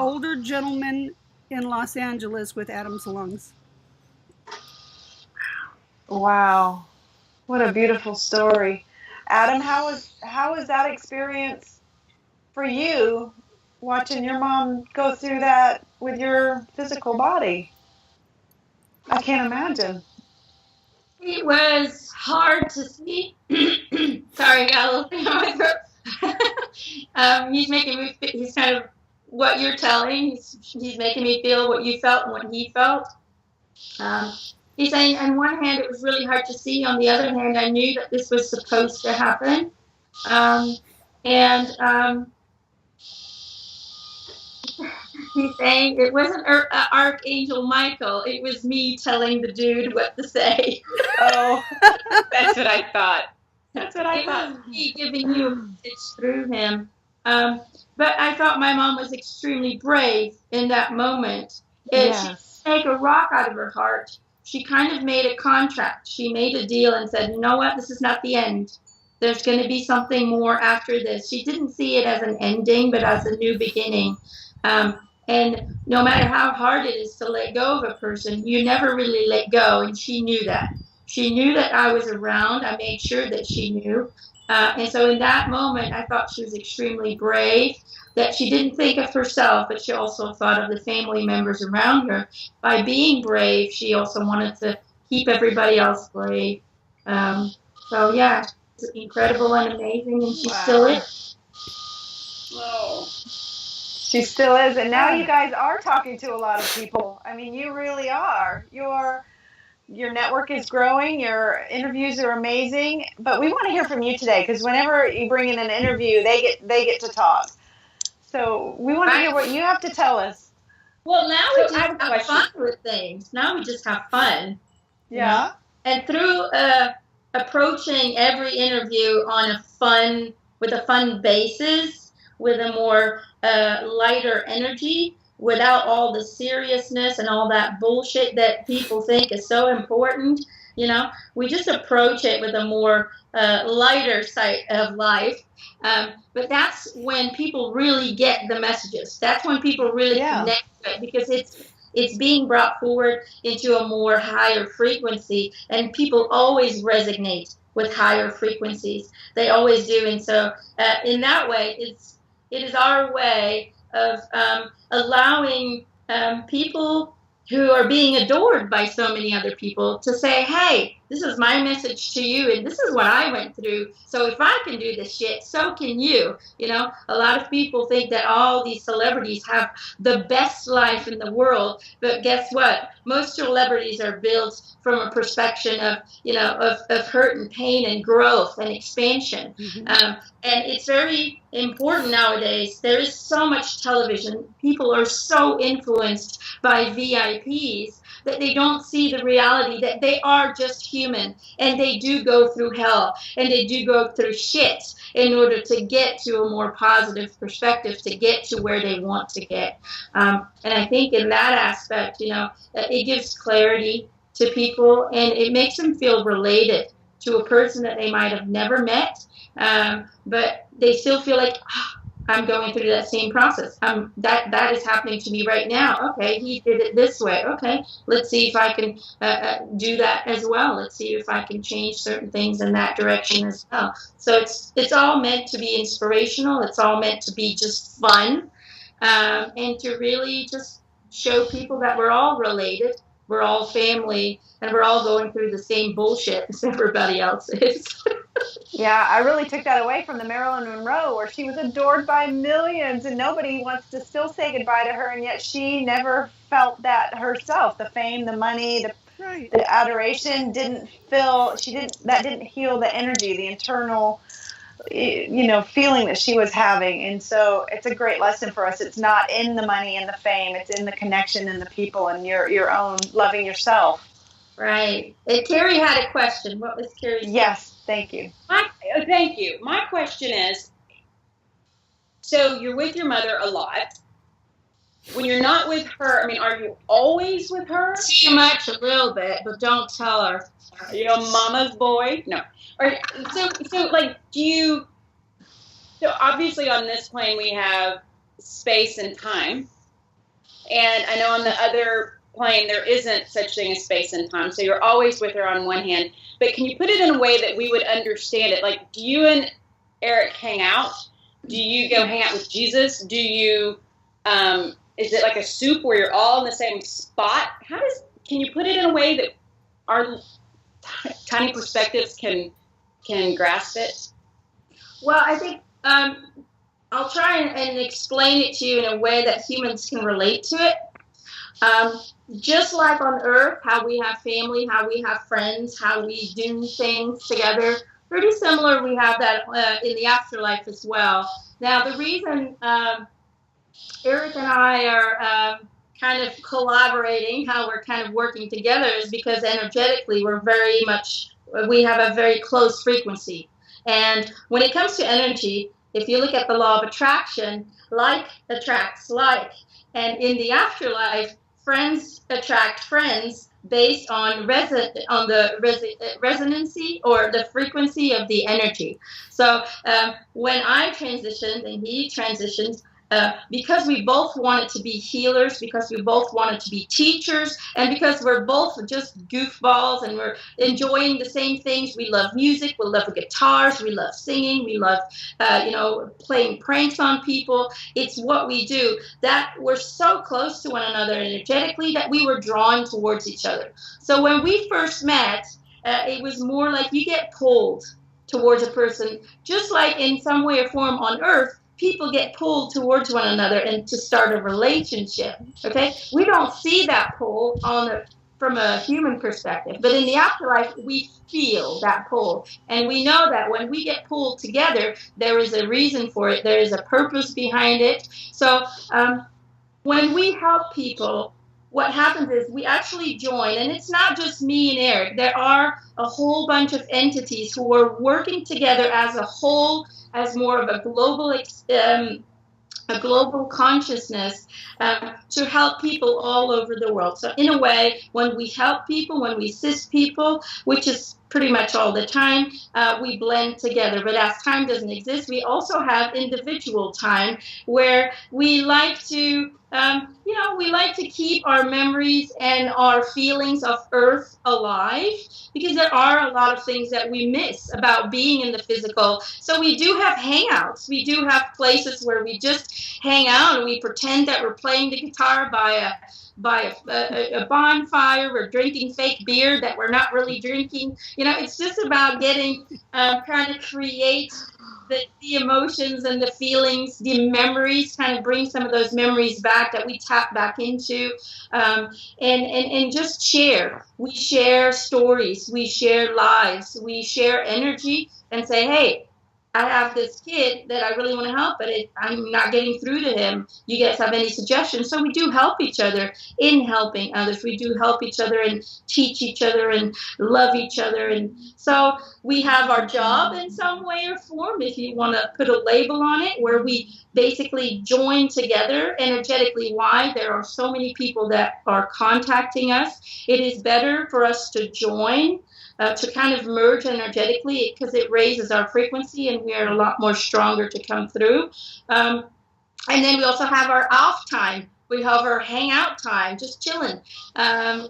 older gentleman in Los Angeles with Adam's lungs. Wow. What a beautiful story. Adam, how was that experience for you, watching your mom go through that with your physical body? I can't imagine. It was hard to see. Sorry, I got a little thing on my throat. He's making me. He's kind of what you're telling. He's making me feel what you felt and what he felt. He's saying, on one hand, it was really hard to see. On the other hand, I knew that this was supposed to happen. He's saying it wasn't Archangel Michael. It was me telling the dude what to say. Oh, that's what I thought. That's what I thought. It was me giving you a message through him. But I thought my mom was extremely brave in that moment. Yes. She didn't take a rock out of her heart. She kind of made a contract. She made a deal and said, you know what, this is not the end. There's going to be something more after this. She didn't see it as an ending, but as a new beginning. And no matter how hard it is to let go of a person, you never really let go. And she knew that. She knew that I was around. I made sure that she knew. And so in that moment, I thought she was extremely brave, that she didn't think of herself, but she also thought of the family members around her. By being brave, she also wanted to keep everybody else brave. So, yeah, it's incredible and amazing, and she still is. Oh. She still is. And now you guys are talking to a lot of people. I mean, you really are. Your network is growing. Your interviews are amazing. But we want to hear from you today, because whenever you bring in an interview, they get to talk. So we want to hear what you have to tell us. Well, now we just have fun with things. Now we just have fun. Yeah. You know? And through approaching every interview with a fun basis, with a more lighter energy, without all the seriousness and all that bullshit that people think is so important, we just approach it with a more lighter side of life. But that's when people really get the messages. That's when people really connect to it, because it's being brought forward into a more higher frequency, and people always resonate with higher frequencies. They always do. And so in that way, it is our way of allowing people who are being adored by so many other people to say, hey, this is my message to you, and this is what I went through. So if I can do this shit, so can you. A lot of people think that all these celebrities have the best life in the world, but guess what? Most celebrities are built from a perspective of, of hurt and pain and growth and expansion. Mm-hmm. And it's very important nowadays. There is so much television. People are so influenced by VIPs that they don't see the reality that they are just human, and they do go through hell, and they do go through shit in order to get to a more positive perspective, to get to where they want to get. And I think in that aspect, it gives clarity to people, and it makes them feel related to a person that they might have never met, but they still feel like, I'm going through that same process. That is happening to me right now. Okay, he did it this way. Okay, let's see if I can do that as well. Let's see if I can change certain things in that direction as well. So it's all meant to be inspirational. It's all meant to be just fun. and to really just show people that we're all related, we're all family, and we're all going through the same bullshit as everybody else is. Yeah, I really took that away from the Marilyn Monroe, where she was adored by millions and nobody wants to still say goodbye to her, and yet she never felt that herself. The fame, the money, the adoration didn't heal the energy, the internal feeling that she was having. And so it's a great lesson for us. It's not in the money and the fame, it's in the connection and the people and your own loving yourself. Right. And Kerry had a question. What was Kerry's Yes, thank you. Thank you. My question is, so you're with your mother a lot. When you're not with her, I mean, are you always with her? Too much, a little bit, but don't tell her. Are you a mama's boy? No. So like, so obviously on this plane we have space and time. And I know on the other plane there isn't such thing as space and time. So you're always with her on one hand. But can you put it in a way that we would understand it? Like, do you and Eric hang out? Do you go hang out with Jesus? Do you, is it like a soup where you're all in the same spot? Can you put it in a way that our tiny perspectives can grasp it? Well, I think I'll try and explain it to you in a way that humans can relate to it. Just like on Earth, how we have family, how we have friends, how we do things together, pretty similar we have that in the afterlife as well. Now, the reason Eric and I are kind of collaborating, how we're kind of working together, is because energetically we have a very close frequency. And when it comes to energy, if you look at the law of attraction, like attracts like. And in the afterlife, friends attract friends based on the resonancy or the frequency of the energy. So when I transitioned and he transitioned, because we both wanted to be healers, because we both wanted to be teachers, and because we're both just goofballs and we're enjoying the same things. We love music, we love guitars, we love singing, we love playing pranks on people. It's what we do, that we're so close to one another energetically that we were drawn towards each other. So when we first met, it was more like you get pulled towards a person, just like in some way or form on Earth, people get pulled towards one another and to start a relationship. Okay, we don't see that pull from a human perspective, but in the afterlife we feel that pull, and we know that when we get pulled together, there is a reason for it. There is a purpose behind it. So when we help people, what happens is we actually join, and it's not just me and Eric. There are a whole bunch of entities who are working together as a whole, as more of a global consciousness to help people all over the world. So in a way, when we help people, when we assist people, which is pretty much all the time, we blend together. But as time doesn't exist, we also have individual time where we like to keep our memories and our feelings of Earth alive, because there are a lot of things that we miss about being in the physical. So we do have hangouts. We do have places where we just hang out and we pretend that we're playing the guitar by a bonfire. We're drinking fake beer that we're not really drinking. It's just about getting kind of create the emotions and the feelings, the memories, kind of bring some of those memories back that we tap back into, and just share. We share stories, we share lives, we share energy, and say, hey, I have this kid that I really want to help, but I'm not getting through to him. You guys have any suggestions? So we do help each other in helping others. We do help each other and teach each other and love each other. And so we have our job in some way or form, if you want to put a label on it, where we basically join together energetically. Why? There are so many people that are contacting us. It is better for us to join, to kind of merge energetically, because it raises our frequency and we are a lot more stronger to come through. And then we also have our off time. We have our hangout time, just chilling,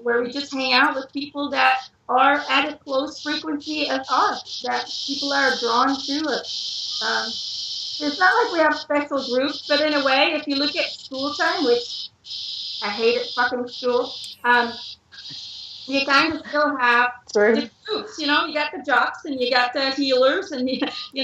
where we just hang out with people that are at a close frequency as us, that people are drawn to us. it's not like we have special groups, but in a way, if you look at school time, which I hate it, fucking school, you kind of still have the groups, you know, you got the jocks and you got the healers and, you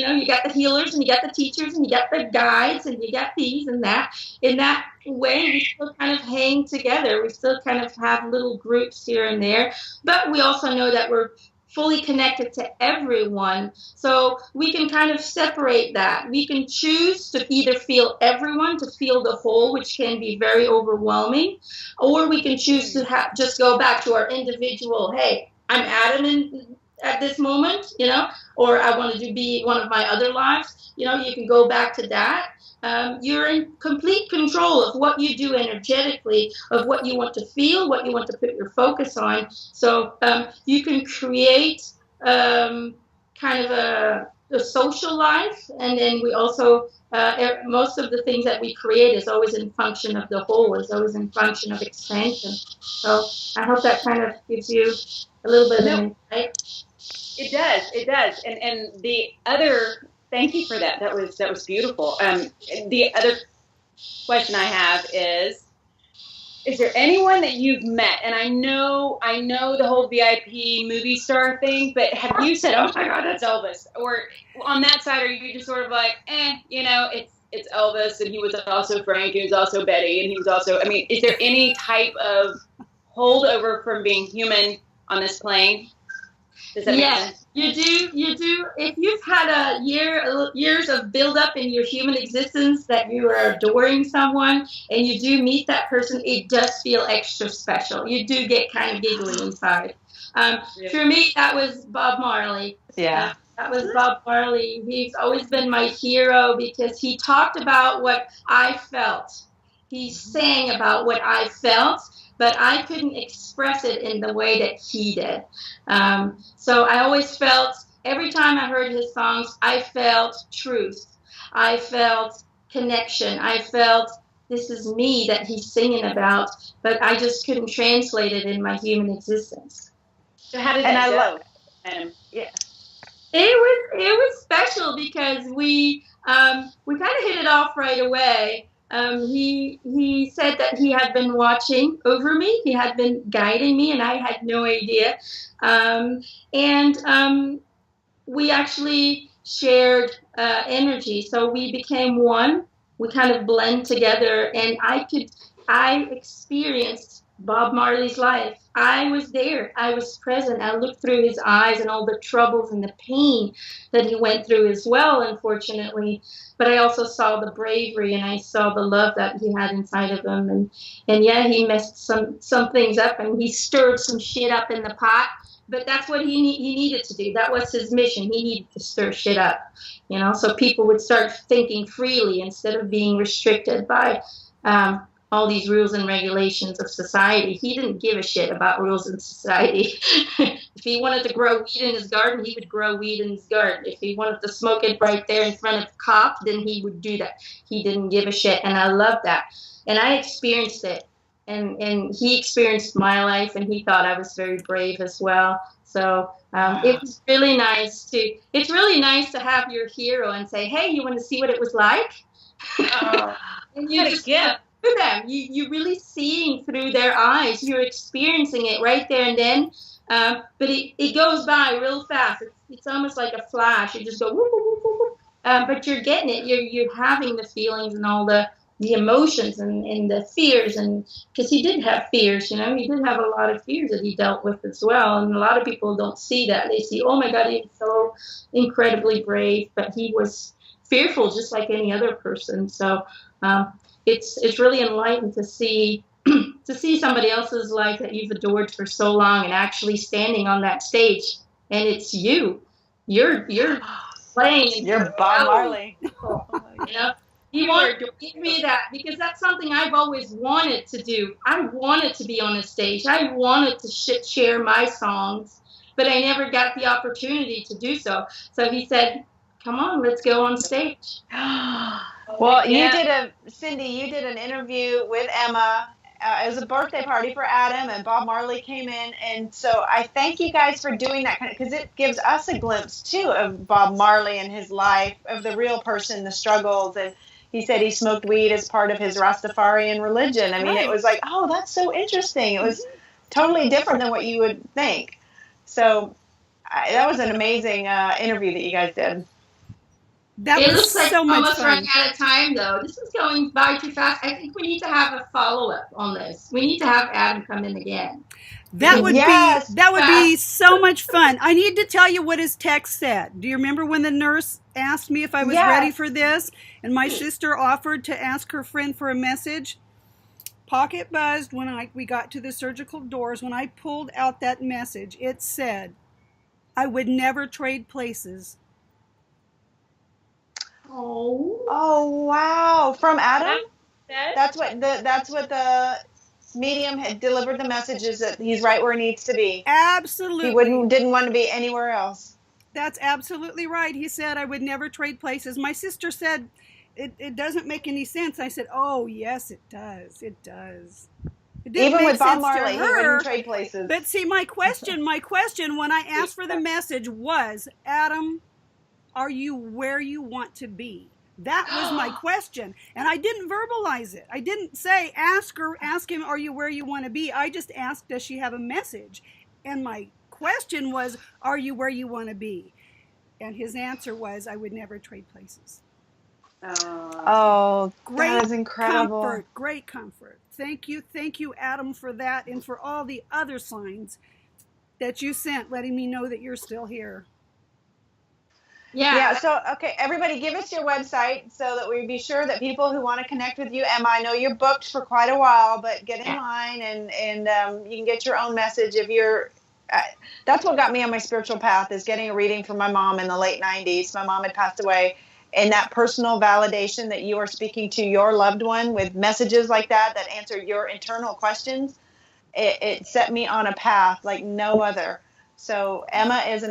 know, you got the healers and you got the teachers and you got the guides and you got these and that. In that way, we still kind of hang together. We still kind of have little groups here and there, but we also know that we're fully connected to everyone. So we can kind of separate that. We can choose to either feel everyone, to feel the whole, which can be very overwhelming, or we can choose to just go back to our individual, hey, I'm Adam at this moment, you know, or I want to be one of my other lives. You know, you can go back to that. You're in complete control of what you do energetically, of what you want to feel, what you want to put your focus on. So you can create kind of a social life, and then we also, most of the things that we create is always in function of the whole, is always in function of expansion. So I hope that kind of gives you a little bit of insight. It does. And the other, thank you for that. That was beautiful. The other question I have is there anyone that you've met? And I know the whole VIP movie star thing, but have you said, oh my God, that's Elvis? Or on that side, are you just sort of like, you know, it's Elvis, and he was also Frank, and he was also Betty, and he was also, I mean, is there any type of holdover from being human on this plane? Does that make sense? You do. If you've had years of build up in your human existence that you are adoring someone and you do meet that person, it does feel extra special. You do get kind of giggly inside. For me, that was Bob Marley. Yeah. That was Bob Marley. He's always been my hero because he talked about what I felt. He sang about what I felt, but I couldn't express it in the way that he did. So I always felt, every time I heard his songs, I felt truth. I felt connection. I felt this is me that he's singing about, but I just couldn't translate it in my human existence. So how did that go? Yeah. It was special because we kind of hit it off right away. He said that he had been watching over me. He had been guiding me, and I had no idea. We actually shared energy, so we became one. We kind of blend together, and I experienced Bob Marley's life. I was there. I was present. I looked through his eyes and all the troubles and the pain that he went through as well, unfortunately. But I also saw the bravery, and I saw the love that he had inside of him. And yeah, he messed some things up, and he stirred some shit up in the pot. But that's what he needed to do. That was his mission. He needed to stir shit up, you know, so people would start thinking freely instead of being restricted by all these rules and regulations of society. He didn't give a shit about rules in society. If he wanted to grow weed in his garden, he would grow weed in his garden. If he wanted to smoke it right there in front of a cop, then he would do that. He didn't give a shit, and I love that. And I experienced it, and he experienced my life, and he thought I was very brave as well. So it was really nice it's really nice to have your hero and say, hey, you want to see what it was like? And you just give them. You're really seeing through their eyes. You're experiencing it right there and then. But it goes by real fast. It's almost like a flash. You just go, whoop, whoop, whoop, whoop. But you're getting it. You're having the feelings and all the emotions and the fears. And because he did have fears, you know, he did have a lot of fears that he dealt with as well. And a lot of people don't see that. They see, oh my God, he's so incredibly brave, but he was fearful just like any other person. So it's really enlightening to see somebody else's life that you've adored for so long and actually standing on that stage, and it's you're playing. You're Bob Marley. You know, you want to give me that because that's something I've always wanted to do. I wanted to be on a stage. I wanted to share my songs, but I never got the opportunity to do so. So he said, come on, let's go on stage. Well, Cindy, you did an interview with Emma it was a birthday party for Adam, and Bob Marley came in. And so I thank you guys for doing that because it gives us a glimpse, too, of Bob Marley and his life, of the real person, the struggles. And he said he smoked weed as part of his Rastafarian religion. I mean, It was like, oh, that's so interesting. It was totally different than what you would think. So that was an amazing interview that you guys did. It looks like so almost running out of time, though. This is going by too fast. I think we need to have a follow-up on this. We need to have Adam come in again. That would be so much fun. I need to tell you what his text said. Do you remember when the nurse asked me if I was ready for this? And my sister offered to ask her friend for a message? Pocket buzzed when we got to the surgical doors. When I pulled out that message, it said, I would never trade places. Oh wow! From Adam? That's what the medium had delivered the messages that he's right where he needs to be. Absolutely. He didn't want to be anywhere else. That's absolutely right. He said I would never trade places. My sister said it doesn't make any sense. I said, oh yes, it does. It does. It Even with Bob Marley, he wouldn't trade places. But see, my question when I asked for the message was, Adam, are you where you want to be? That was my question. And I didn't verbalize it. I didn't say, ask him, are you where you want to be? I just asked, does she have a message? And my question was, are you where you want to be? And his answer was, I would never trade places. Oh, that is incredible. Great comfort. Thank you, Adam, for that and for all the other signs that you sent, letting me know that you're still here. Yeah. So, okay, everybody give us your website so that we be sure that people who want to connect with you, Emma, I know you're booked for quite a while, but get in line and you can get your own message if you're, that's what got me on my spiritual path is getting a reading from my mom in the late 90s. My mom had passed away, and that personal validation that you are speaking to your loved one with messages like that answer your internal questions, it set me on a path like no other. So Emma is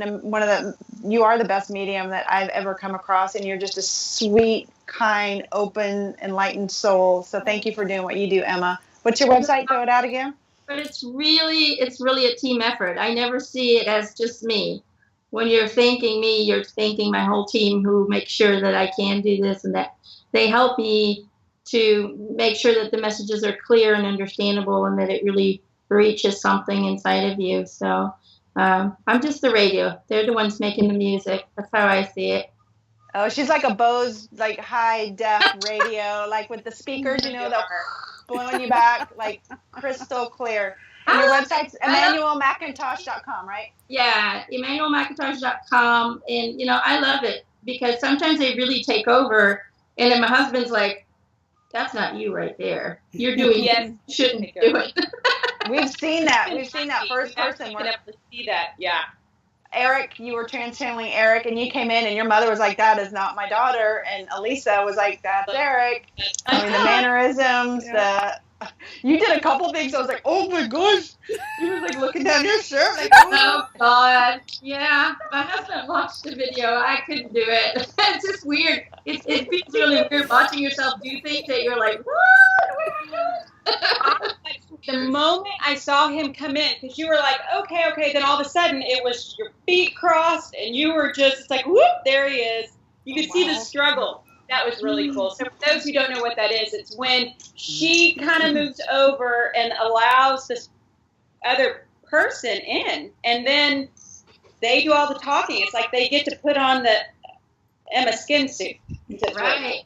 you are the best medium that I've ever come across, and you're just a sweet, kind, open, enlightened soul. So thank you for doing what you do, Emma. What's your website? Throw it out again. But it's really a team effort. I never see it as just me. When you're thanking me, you're thanking my whole team who make sure that I can do this and that. They help me to make sure that the messages are clear and understandable and that it really reaches something inside of you. So I'm just the radio. They're the ones making the music. That's how I see it. Oh, she's like a Bose, like high def radio, like with the speakers, they'll blowing you back, like crystal clear. And your website's EmmanuelMcIntosh.com, right? Yeah, EmmanuelMcIntosh.com. And, I love it because sometimes they really take over. And then my husband's like, that's not you right there. You're doing it. You shouldn't do it. We've seen that. We've seen that first person. We've been able to see that, yeah. Eric, you were trans-channeling Eric, and you came in, and your mother was like, that is not my daughter. And Elisa was like, that's Eric. I mean, the mannerisms, you did a couple things. I was like, oh, my gosh. You were like looking down your shirt. Like, oh, God. Yeah. My husband watched the video. I couldn't do it. It's just weird. It feels really weird watching yourself do things that you're like, what? The moment I saw him come in, because you were like, okay, then all of a sudden it was your feet crossed and you were just, it's like, whoop, there he is. You could see the struggle. That was really cool. So for those who don't know what that is, it's when she kind of moves over and allows this other person in, and then they do all the talking. It's like they get to put on the Emma skin suit. Right.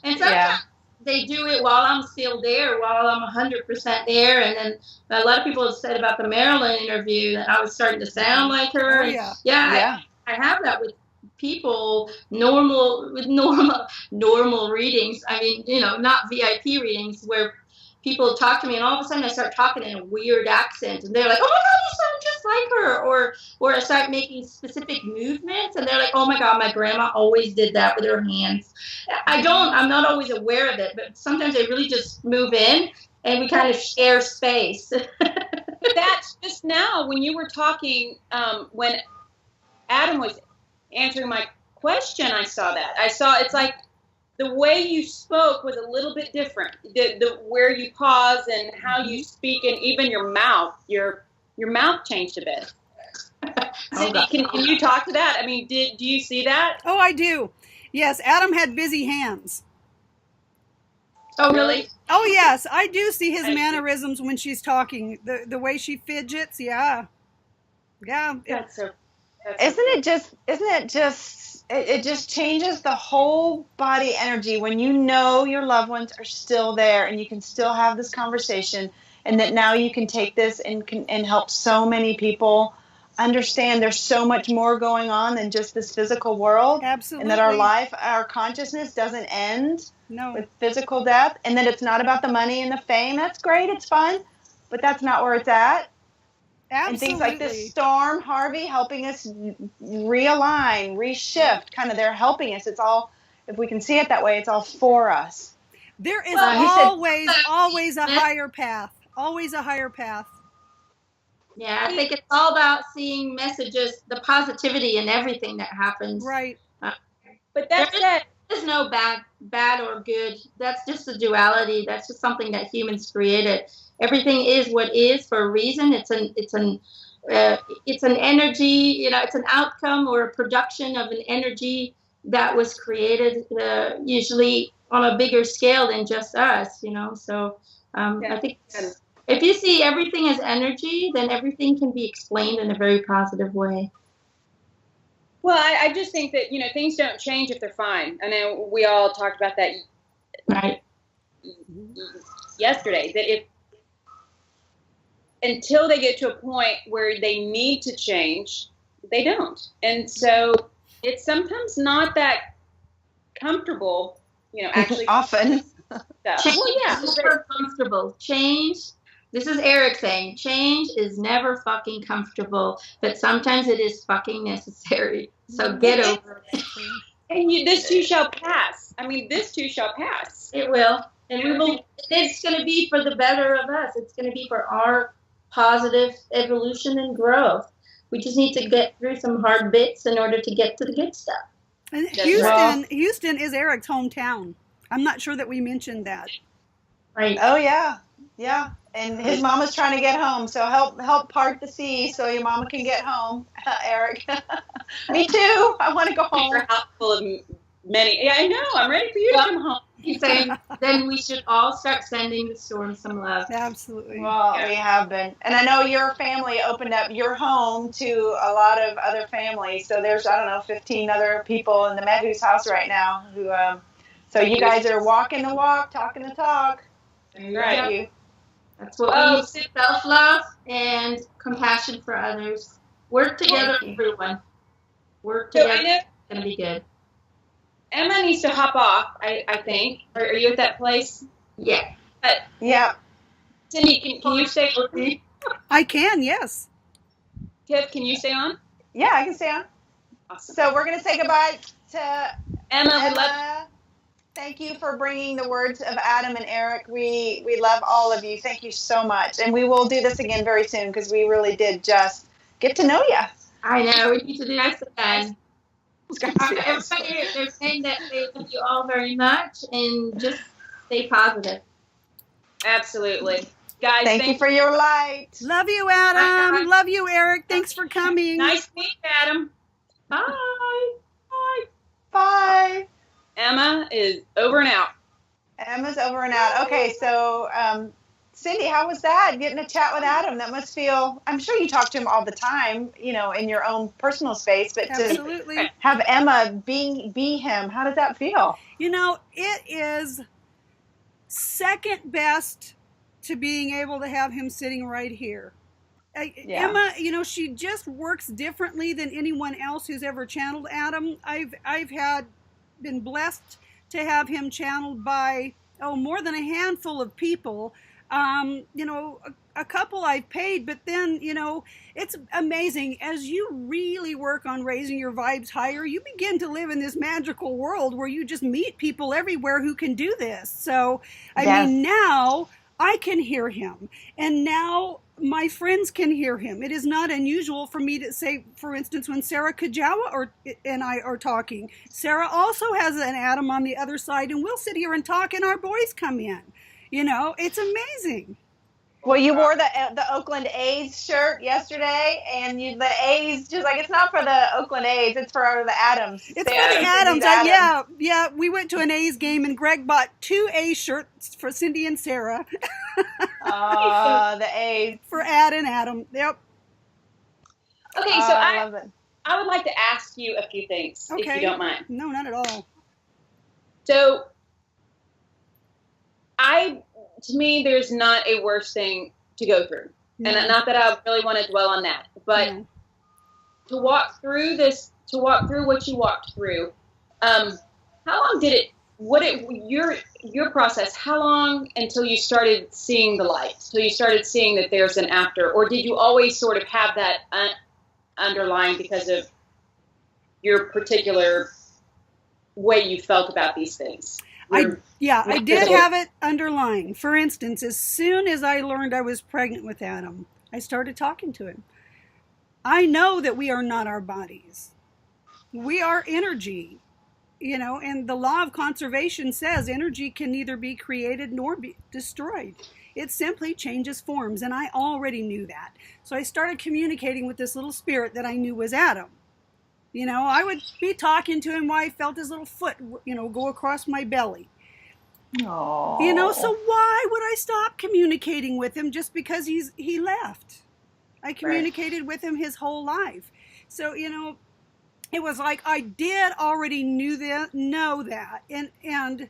And sometimes they do it while I'm still there, while I'm 100% there. And then a lot of people have said about the Marilyn interview that I was starting to sound like her. Oh, yeah. I have that with people normal readings. I mean, not VIP readings where people talk to me and all of a sudden I start talking in a weird accent and they're like, oh my God, you sound just like her. Or I start making specific movements and they're like, oh my God, my grandma always did that with her hands. I'm not always aware of it, but sometimes I really just move in and we kind of share space. That's just now when you were talking, when Adam was answering my question, I saw that. It's like the way you spoke was a little bit different. The where you pause and how you speak, and even your mouth changed a bit. Cindy, can you talk to that? I mean, do you see that? Oh, I do. Yes, Adam had busy hands. Oh, really? Oh, yes, I do see his mannerisms when she's talking. The way she fidgets, yeah. Isn't it just it just changes the whole body energy when you know your loved ones are still there and you can still have this conversation, and that now you can take this and help so many people understand there's so much more going on than just this physical world. Absolutely. And that our consciousness doesn't end with physical death, and that it's not about the money and the fame. That's great, it's fun, but that's not where it's at. Absolutely. And things like this storm, Harvey, helping us realign, reshift, kind of they're helping us. It's all, if we can see it that way, it's all for us. There is always a higher path. Always a higher path. Yeah, I think it's all about seeing messages, the positivity in everything that happens. Right. But there's no bad or good. That's just a duality. That's just something that humans created. Everything is what is for a reason. It's an energy. It's an outcome or a production of an energy that was created, usually on a bigger scale than just us. So I think if you see everything as energy, then everything can be explained in a very positive way. Well, I just think that, things don't change if they're fine. I know we all talked about that yesterday, that until they get to a point where they need to change, they don't. And so it's sometimes not that comfortable, actually. Often. Change is never comfortable. Change. This is Eric saying, change is never fucking comfortable, but sometimes it is fucking necessary. So get over it. And this too shall pass. I mean, this too shall pass. It will. And it's going to be for the better of us. It's going to be for our positive evolution and growth. We just need to get through some hard bits in order to get to the good stuff. And Houston is Eric's hometown. I'm not sure that we mentioned that. Right. Oh, yeah. Yeah. And his mama's trying to get home, so help part the sea so your mama can get home, Eric. Me too. I want to go home. You're out full of many. Yeah, I know. I'm ready for you to come home. He's saying then we should all start sending the storm some love. Absolutely. Well, we have been. And I know your family opened up your home to a lot of other families. So there's, 15 other people in the Medhu's house right now who, so you guys are walking the walk, talking the talk. Right. That's what we need. Self-love and compassion for others. Work together, everyone. Work together. It's going to be good. Emma needs to hop off, I think. Are you at that place? Yeah. Yeah. Cindy, can you stay on? I can, yes. Tiff, can you stay on? Yeah, I can stay on. Awesome. So we're going to say goodbye to Emma. Thank you for bringing the words of Adam and Eric. We love all of you. Thank you so much. And we will do this again very soon because we really did just get to know you. I know. We need to do this again. Everybody, they're saying that they love you all very much and just stay positive. Absolutely. Guys, thank you for your light. Love you, Adam. Bye. Love you, Eric. Thanks for coming. Nice to meet you, Adam. Bye. Bye. Bye. Emma is over and out. Emma's over and out. Okay, so Cindy, how was that, getting to chat with Adam? That must feel, I'm sure you talk to him all the time, in your own personal space, but absolutely. To have Emma be him, how does that feel? It is second best to being able to have him sitting right here. Emma, she just works differently than anyone else who's ever channeled Adam. I've been blessed to have him channeled by more than a handful of people. A couple I've paid, but then it's amazing as you really work on raising your vibes higher, you begin to live in this magical world where you just meet people everywhere who can do this. So I mean, now I can hear him, and now my friends can hear him. It is not unusual for me to say, for instance, when Sarah Kajawa and I are talking, Sarah also has an Adam on the other side, and we'll sit here and talk, and our boys come in. You know, it's amazing. Well, you wore the Oakland A's shirt yesterday, and the A's, just like, it's not for the Oakland A's, it's for the Adams. It's for the Adams. Yeah. We went to an A's game, and Greg bought 2 A shirts for Cindy and Sarah. The A's. For Ad and Adam. Yep. Okay, so I would like to ask you a few things, if you don't mind. No, not at all. So, to me, there's not a worse thing to go through. No. And not that I really want to dwell on that, but to walk through what you walked through, how long did your process, how long until you started seeing the light, till you started seeing that there's an after, or did you always sort of have that underlying because of your particular way you felt about these things? I did have it underlying. For instance, as soon as I learned I was pregnant with Adam, I started talking to him. I know that we are not our bodies. We are energy, you know, and the law of conservation says energy can neither be created nor be destroyed. It simply changes forms, and I already knew that. So I started communicating with this little spirit that I knew was Adam. You know, I would be talking to him while I felt his little foot, you know, go across my belly. Aww. You know, so why would I stop communicating with him just because he left? I communicated with him his whole life. So, you know, it was like I did already know that. And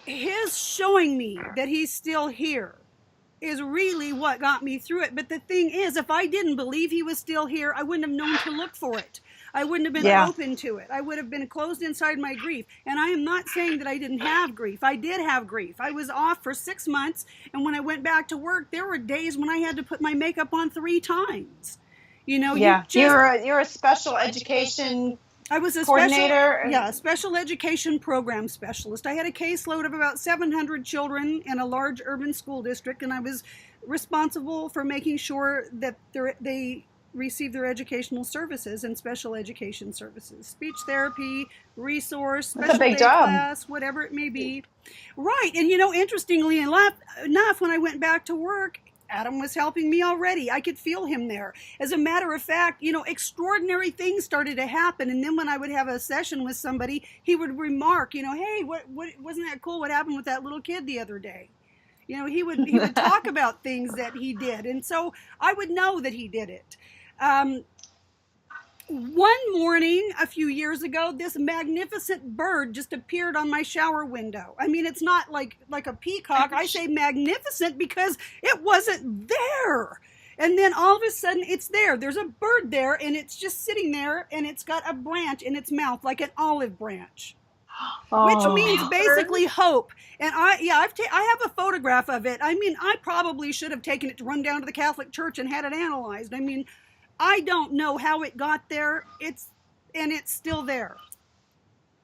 his showing me that he's still here is really what got me through it. But the thing is, if I didn't believe he was still here, I wouldn't have known to look for it. I wouldn't have been open to it. I would have been closed inside my grief. And I am not saying that I didn't have grief. I did have grief. I was off for 6 months. And when I went back to work, there were days when I had to put my makeup on 3 times. You know, you're a special education I was a coordinator. Special education program specialist. I had a caseload of about 700 children in a large urban school district, and I was responsible for making sure that they receive their educational services and special education services, speech therapy, resource, special day class, whatever it may be. Right, and you know, interestingly enough, when I went back to work, Adam was helping me already. I could feel him there. As a matter of fact, you know, extraordinary things started to happen. And then when I would have a session with somebody, he would remark, you know, hey, what wasn't that cool? What happened with that little kid the other day? You know, he would talk about things that he did. And so I would know that he did it. One morning a few years ago, this magnificent bird just appeared on my shower window. I mean, it's not like a peacock. I say magnificent because it wasn't there. And then all of a sudden it's there. There's a bird there, and it's just sitting there, and it's got a branch in its mouth, like an olive branch. Which means basically hope. And I have a photograph of it. I mean, I probably should have taken it to run down to the Catholic Church and had it analyzed. I mean, I don't know how it got there. It's still there.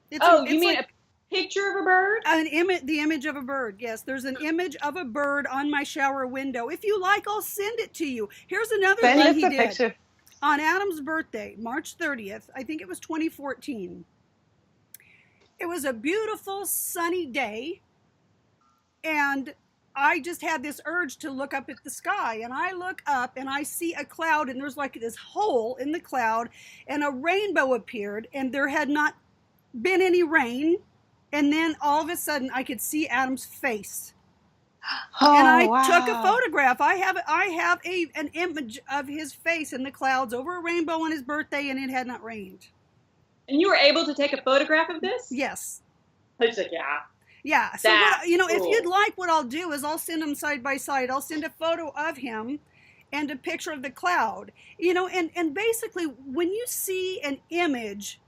You mean a picture of a bird? The image of a bird. Yes, there's an image of a bird on my shower window. If you like, I'll send it to you. Here's another thing he did. Picture. On Adam's birthday, March 30th, I think it was 2014. It was a beautiful sunny day, and I just had this urge to look up at the sky, and I look up and I see a cloud, and there's like this hole in the cloud, and a rainbow appeared, and there had not been any rain. And then all of a sudden I could see Adam's face. And I took a photograph. I have an image of his face in the clouds over a rainbow on his birthday, and it had not rained. And you were able to take a photograph of this? Yes. I was like, yeah. Yeah, so cool. If you'd like, what I'll do is I'll send them side by side. I'll send a photo of him and a picture of the cloud. You know, and basically when you see an image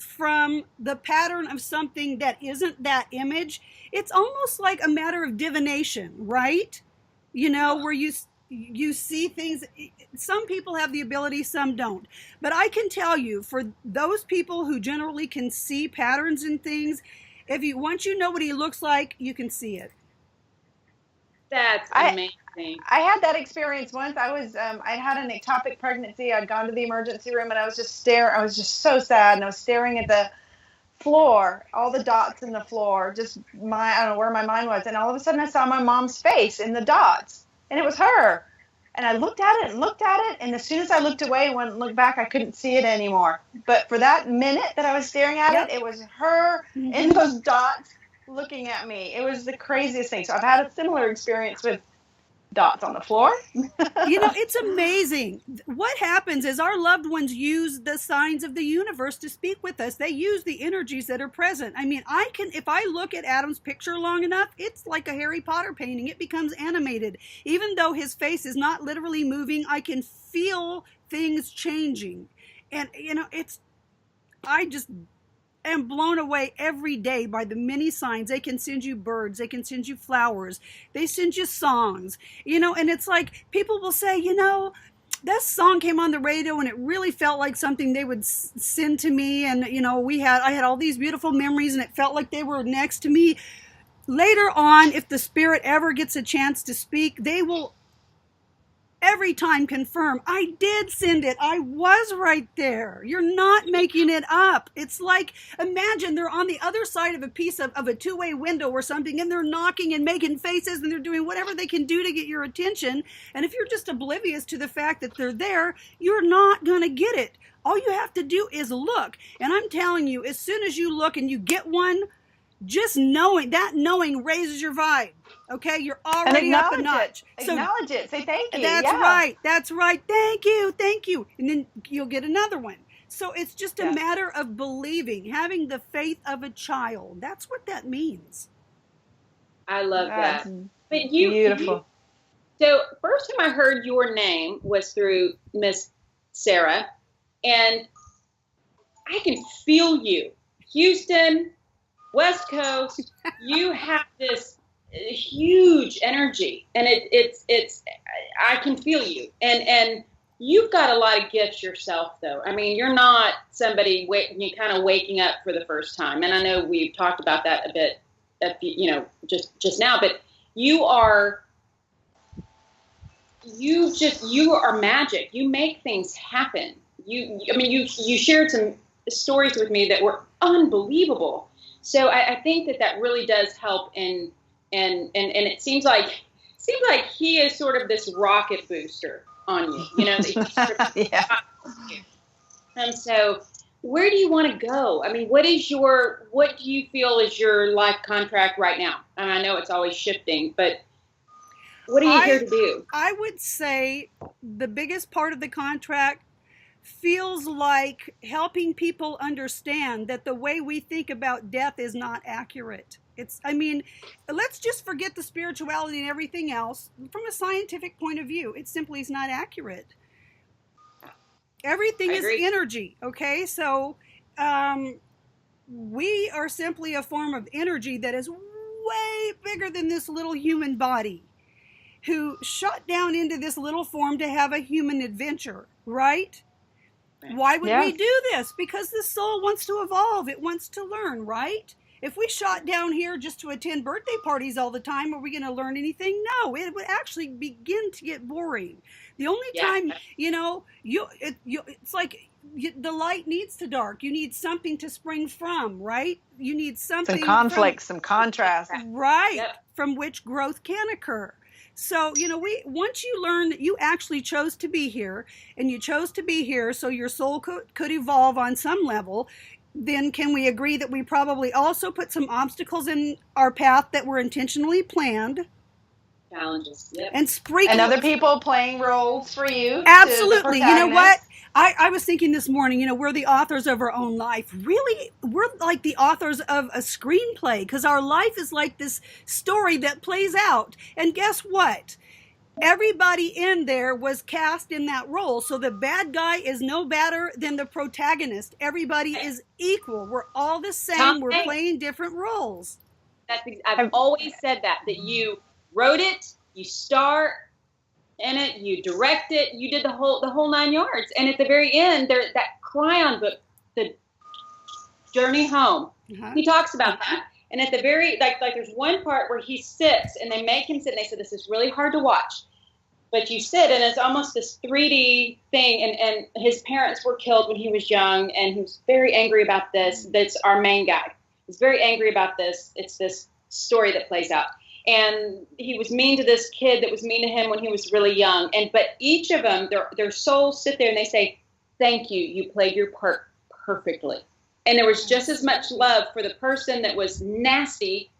from the pattern of something that isn't that image, it's almost like a matter of divination, right? You know, where you see things. Some people have the ability, some don't. But I can tell you, for those people who generally can see patterns in things, once you know what he looks like, you can see it. That's amazing. I had that experience once. I had an ectopic pregnancy. I'd gone to the emergency room and I was just I was just so sad, and I was staring at the floor, all the dots in the floor, I don't know where my mind was. And all of a sudden I saw my mom's face in the dots, and it was her. And I looked at it and looked at it. And as soon as I looked away and went and looked back, I couldn't see it anymore. But for that minute that I was staring at it, it was her in those dots looking at me. It was the craziest thing. So I've had a similar experience with dots on the floor. It's amazing. What happens is our loved ones use the signs of the universe to speak with us. They use the energies that are present. I mean, if I look at Adam's picture long enough, it's like a Harry Potter painting. It becomes animated. Even though his face is not literally moving, I can feel things changing. And, I just am blown away every day by the many signs. They can send you birds, they can send you flowers, they send you songs, and it's like people will say, that song came on the radio and it really felt like something they would send to me, and I had all these beautiful memories and it felt like they were next to me. Later on, if the spirit ever gets a chance to speak, they will every time confirm, I did send it. I was right there. You're not making it up. It's like, imagine they're on the other side of a piece of a two-way window or something, and they're knocking and making faces, and they're doing whatever they can do to get your attention. And if you're just oblivious to the fact that they're there, you're not going to get it. All you have to do is look. And I'm telling you, as soon as you look and you get one, just knowing raises your vibe. Okay, you're already up a notch. Acknowledge it. Say thank you. That's right. That's right. Thank you. And then you'll get another one. So it's just a matter of believing, having the faith of a child. That's what that means. I love that. But beautiful. So first time I heard your name was through Miss Sarah, and I can feel you. Houston, West Coast, you have this huge energy, and it's I can feel you, and you've got a lot of gifts yourself, though. I mean, you're not somebody you kind of waking up for the first time, and I know we've talked about that a bit, just now, but you are magic. You make things happen. You shared some stories with me that were unbelievable. So I think that really does help, and it seems like he is sort of this rocket booster on you, Yeah. And so, where do you want to go? I mean, what do you feel is your life contract right now? And I know it's always shifting, but what are you here to do? I would say the biggest part of the contract feels like helping people understand that the way we think about death is not accurate. Let's just forget the spirituality and everything else. From a scientific point of view, it simply is not accurate. Everything is energy, okay? So we are simply a form of energy that is way bigger than this little human body, who shot down into this little form to have a human adventure, right? Why would we do this? Because the soul wants to evolve. It wants to learn, right? If we shot down here just to attend birthday parties all the time, are we going to learn anything? No, it would actually begin to get boring. The only time, it's like the light needs to dark. You need something to spring from, right? You need something. Some conflict, some contrast. Right, from which growth can occur. So, once you learn that you actually chose to be here, and you chose to be here so your soul could evolve on some level, then can we agree that we probably also put some obstacles in our path that were intentionally planned? Challenges, and other people playing roles for you. Absolutely. You know what? I was thinking this morning, we're the authors of our own life. Really, we're like the authors of a screenplay, because our life is like this story that plays out. And guess what? Everybody in there was cast in that role. So the bad guy is no better than the protagonist. Everybody is equal. We're all the same. We're playing different roles. I've always said that you wrote it, you star in it, you direct it, you did the whole 9 yards. And at the very end, that Cryon book, The Journey Home, he talks about that. And at the very, like there's one part where he sits and they make him sit and they said, this is really hard to watch. But you sit and it's almost this 3D thing. And his parents were killed when he was young. And he was very angry about this. That's our main guy. He's very angry about this. It's this story that plays out. And he was mean to this kid that was mean to him when he was really young. But each of them, their souls sit there and they say, thank you. You played your part perfectly. And there was just as much love for the person that was nasty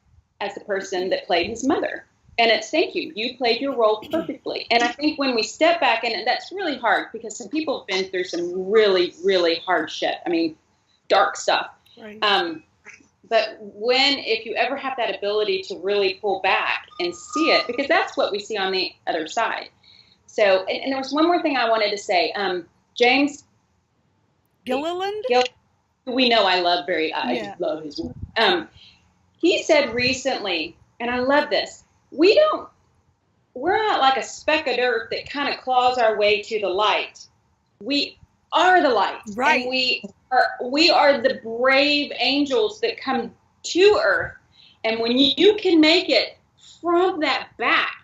as the person that played his mother. And it's thank you. You played your role perfectly. And I think when we step back, and that's really hard because some people have been through some really, really hard shit. I mean, dark stuff. Right. But if you ever have that ability to really pull back and see it, because that's what we see on the other side. So, and there was one more thing I wanted to say. James Gilliland? We know I love love his work. He said recently, and I love this, we're not like a speck of dirt that kind of claws our way to the light. We are the light. Right. And we are the brave angels that come to earth. And when you can make it from that back,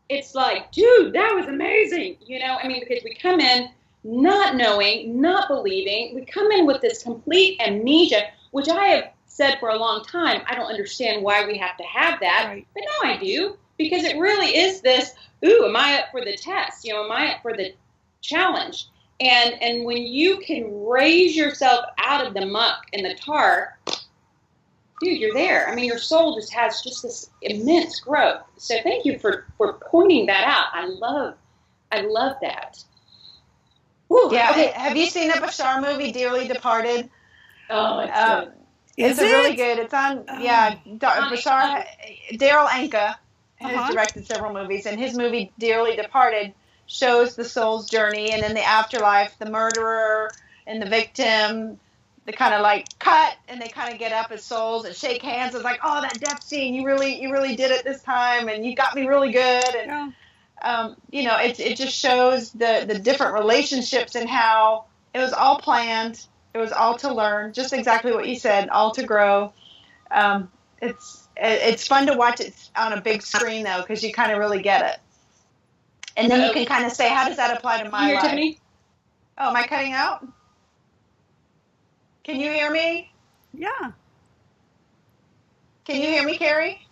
it's like, dude, that was amazing. I mean, because we come in not knowing, not believing. We come in with this complete amnesia, which I have said for a long time, I don't understand why we have to have that. Right. But now I do, because it really is this, am I up for the test? Am I up for the challenge? And when you can raise yourself out of the muck and the tar, dude, you're there. I mean, your soul just has just this immense growth. So thank you for pointing that out. I love that. Whew, Yeah. okay. Have you seen the Bashar movie, Dearly Departed? Oh, it's good. It's really good. It's on, Bashar, Daryl Anka has directed several movies, and his movie, Dearly Departed, shows the soul's journey, and then the afterlife, the murderer and the victim, they kind of like cut, and they kind of get up as souls and shake hands. It's like, oh, that death scene, you really did it this time, and you got me really good. And it just shows the different relationships and how it was all planned. It was all to learn, just exactly what you said, all to grow. It's fun to watch it on a big screen though, because you kind of really get it. And then you can kind of say, how does that apply to my life? Tiffany? Oh, am I cutting out? Can you hear me? Yeah. Can you hear me, Kerry?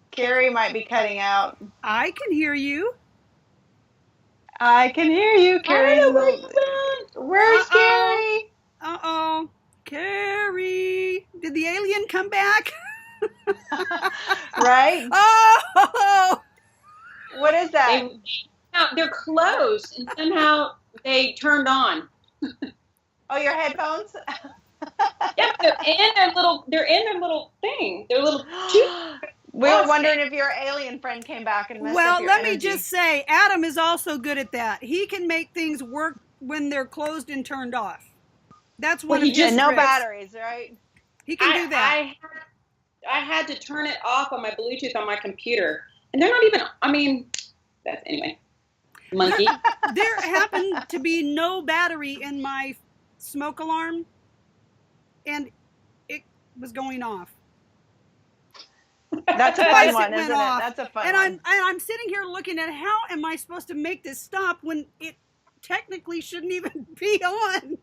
Kerry might be cutting out. I can hear you. I can hear you, Kerry. Where's Kerry? Uh-oh. Kerry. Did the alien come back? Right? Oh! What is that? They're closed, and somehow they turned on. Oh, your headphones? Yep, they're in their little thing. Their little We were wondering if your alien friend came back and messed up your let energy. me just say, Adam is also good at that. He can make things work when they're closed and turned off. That's one of his no tricks. batteries, right? He can do that. I had to turn it off on my Bluetooth on my computer, and they're not even. I mean, that's anyway. Monkey. There happened to be no battery in my smoke alarm, and it was going off. That's a fun one, isn't it? That's a fun one. And I'm sitting here looking at how am I supposed to make this stop when it technically shouldn't even be on.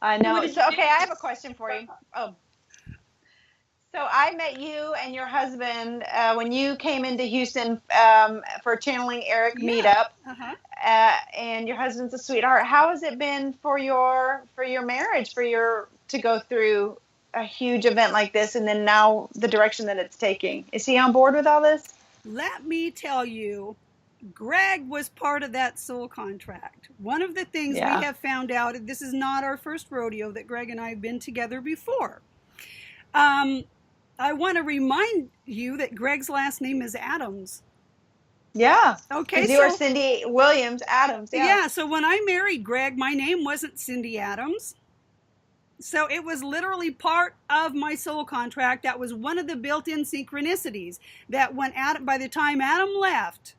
I know. So, okay, I have a question for you. Oh. So I met you and your husband when you came into Houston for Channeling Eric meetup. Uh-huh. And your husband's a sweetheart. How has it been for your marriage, to go through a huge event like this, and then now the direction that it's taking? Is he on board with all this? Let me tell you, Greg was part of that soul contract. One of the things we have found out, this is not our first rodeo that Greg and I have been together before. I want to remind you that Greg's last name is Adams. Yeah. Okay. You are Cindy Williams Adams. Yeah. So when I married Greg, my name wasn't Cindy Adams. So it was literally part of my soul contract. That was one of the built-in synchronicities that by the time Adam left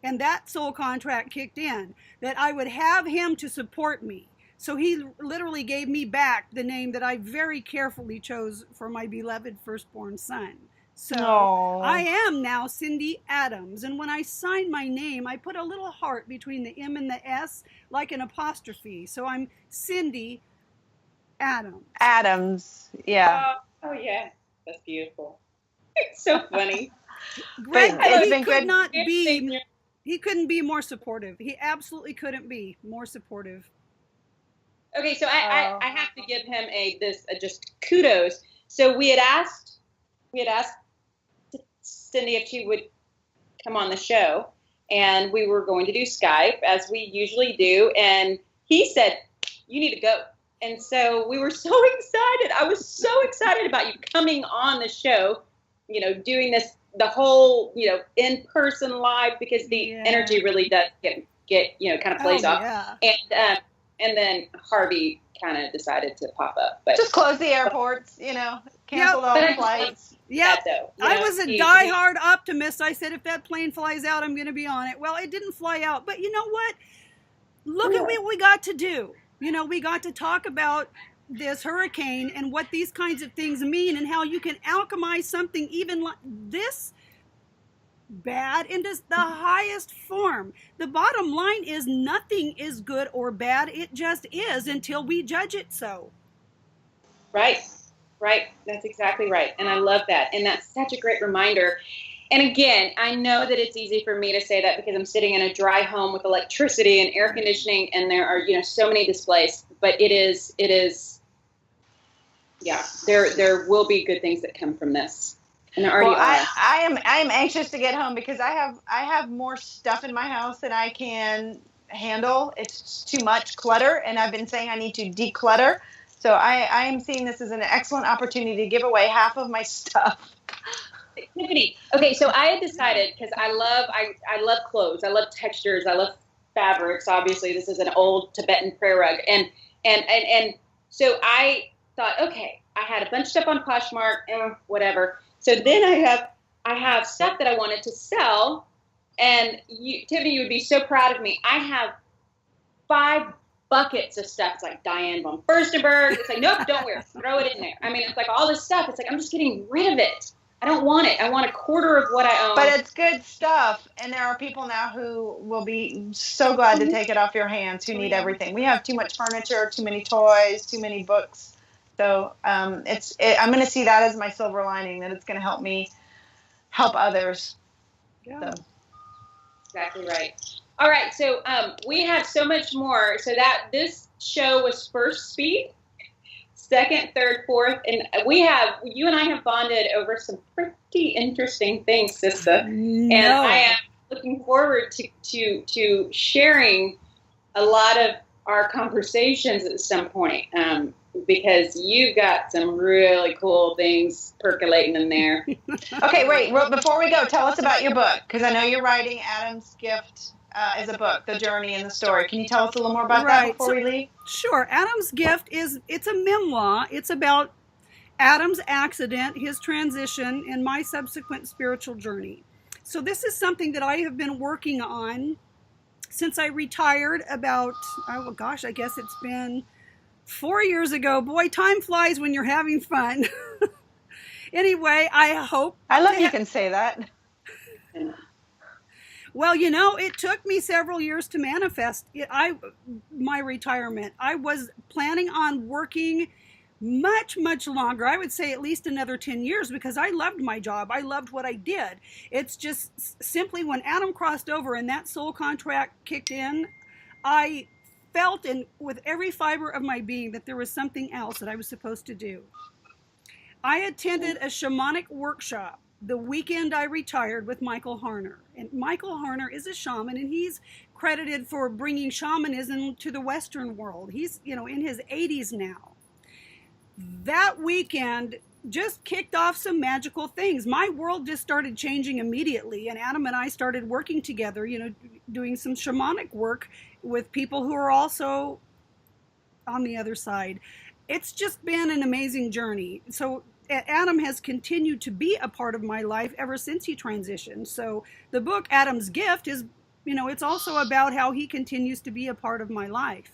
and that soul contract kicked in, that I would have him to support me. So he literally gave me back the name that I very carefully chose for my beloved firstborn son. So Aww. I am now Cindy Adams. And when I signed my name, I put a little heart between the M and the S, like an apostrophe. So I'm Cindy Adams. Adams, yeah. Oh yeah, that's beautiful. It's so funny. Greg, it's he been could good. not be, he couldn't be more supportive. He absolutely couldn't be more supportive. Okay, so I have to give him just kudos. So we had asked Cindy if she would come on the show, and we were going to do Skype as we usually do, and he said, "You need to go." And so we were so excited. I was so excited about you coming on the show, doing this, the whole, in-person live, because the energy really does get kind of plays off. Yeah. And then Harvey kind of decided to pop up. But just close the airports, canceled all the flights. Yeah, I was a diehard optimist. I said, if that plane flies out, I'm going to be on it. Well, it didn't fly out. But you know what? Look at what we got to do. We got to talk about this hurricane and what these kinds of things mean and how you can alchemize something even like this bad into the highest form. The bottom line is nothing is good or bad. It just is until we judge it so. Right. That's exactly right. And I love that. And that's such a great reminder. And again, I know that it's easy for me to say that because I'm sitting in a dry home with electricity and air conditioning, and there are, so many displaced, but it is, there will be good things that come from this. And there already are. I am anxious to get home because I have more stuff in my house than I can handle. It's too much clutter, and I've been saying I need to declutter. So I am seeing this as an excellent opportunity to give away half of my stuff. Tiffanie, okay, so I had decided, because I love clothes, I love textures, I love fabrics. Obviously, this is an old Tibetan prayer rug, and so I thought, okay, I had a bunch of stuff on Poshmark, whatever. So then I have stuff that I wanted to sell, and Tiffanie, you would be so proud of me. I have 5 buckets of stuff. It's like Diane von Furstenberg. It's like, nope, don't wear it. Throw it in there. I mean, it's like all this stuff. It's like, I'm just getting rid of it. I don't want it. I want a quarter of what I own. But it's good stuff, and there are people now who will be so glad to take it off your hands, who need everything. We have too much furniture, too many toys, too many books. So I'm going to see that as my silver lining, that it's going to help me help others. Yeah. So. Exactly right. All right, so we have so much more. So that this show was first speed, second, third, fourth, and you and I have bonded over some pretty interesting things, sister. No. And I am looking forward to sharing a lot of our conversations at some point, because you've got some really cool things percolating in there. Okay, wait, before we go, tell us about your book, because I know you're writing Adam's Gift as a book, the journey and the story. Can you tell us a little more about that before we leave? Sure. Adam's Gift it's a memoir. It's about Adam's accident, his transition, and my subsequent spiritual journey. So this is something that I have been working on since I retired about, I guess it's been 4 years ago. Boy, time flies when you're having fun. Anyway, I hope. I love you can say that. Well, it took me several years to manifest my retirement. I was planning on working much, much longer. I would say at least another 10 years, because I loved my job. I loved what I did. It's just simply when Adam crossed over and that soul contract kicked in, I felt with every fiber of my being that there was something else that I was supposed to do. I attended a shamanic workshop the weekend I retired with Michael Harner. And Michael Harner is a shaman, and he's credited for bringing shamanism to the Western world. He's, in his 80s now. That weekend just kicked off some magical things. My world just started changing immediately, and Adam and I started working together, doing some shamanic work with people who are also on the other side. It's just been an amazing journey. So Adam has continued to be a part of my life ever since he transitioned. So the book, Adam's Gift, is, it's also about how he continues to be a part of my life.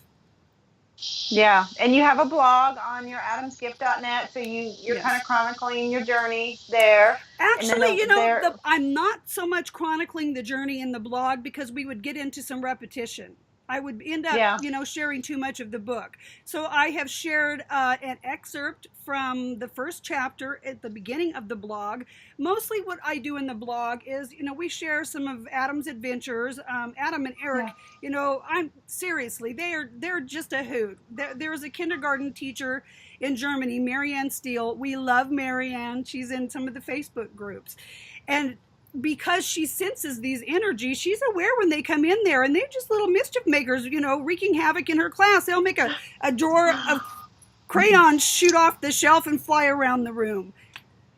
Yeah, and you have a blog on your adamsgift.net, so you're kind of chronicling your journey there. Actually, And then I'm not so much chronicling the journey in the blog because we would get into some repetition. I would end up, sharing too much of the book. So I have shared an excerpt from the first chapter at the beginning of the blog. Mostly what I do in the blog is, we share some of Adam's adventures. Adam and Eric, I'm seriously, they're just a hoot. There's a kindergarten teacher in Germany, Marianne Steele. We love Marianne. She's in some of the Facebook groups. And because she senses these energies, she's aware when they come in there, and they're just little mischief makers, wreaking havoc in her class. They'll make a drawer of crayons shoot off the shelf and fly around the room.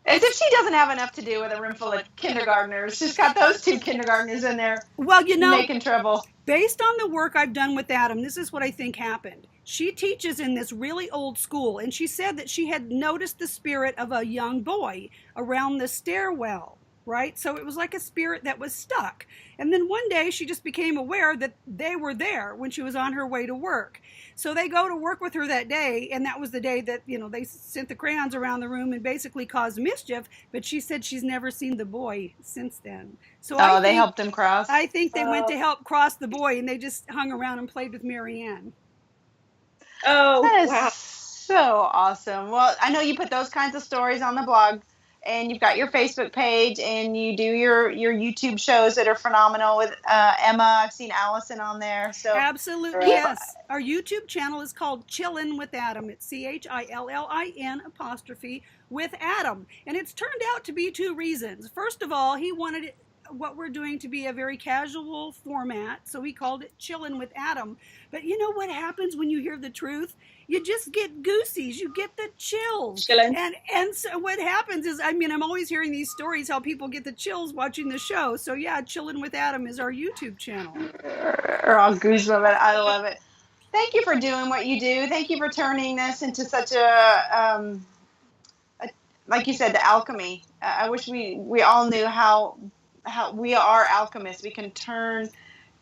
As if she doesn't have enough to do with a room full of kindergartners. She's got those 2 kindergartners in there making trouble. Based on the work I've done with Adam, this is what I think happened. She teaches in this really old school, and she said that she had noticed the spirit of a young boy around the stairwell. Right? So it was like a spirit that was stuck. And then one day she just became aware that they were there when she was on her way to work. So they go to work with her that day, and that was the day that, they sent the crayons around the room and basically caused mischief, but she said she's never seen the boy since then. So they helped him cross? I think they went to help cross the boy, and they just hung around and played with Marianne. Oh, that is wow. So awesome. Well, I know you put those kinds of stories on the blog. And you've got your Facebook page, and you do your YouTube shows that are phenomenal with Emma. I've seen Allison on there. So absolutely, yes. Our YouTube channel is called Chillin with Adam. It's CHILLIN' with Adam. And it's turned out to be 2 reasons. First of all, he wanted what we're doing to be a very casual format, so he called it Chillin' with Adam. But you know what happens when you hear the truth? You just get goosies. You get the chills. Chillin'. And so what happens is, I'm always hearing these stories how people get the chills watching the show. So yeah, Chillin' with Adam is our YouTube channel. Or all goosebumps. I love it. Thank you for doing what you do. Thank you for turning this into such a like you said, the alchemy. I wish we all knew how we are alchemists. We can turn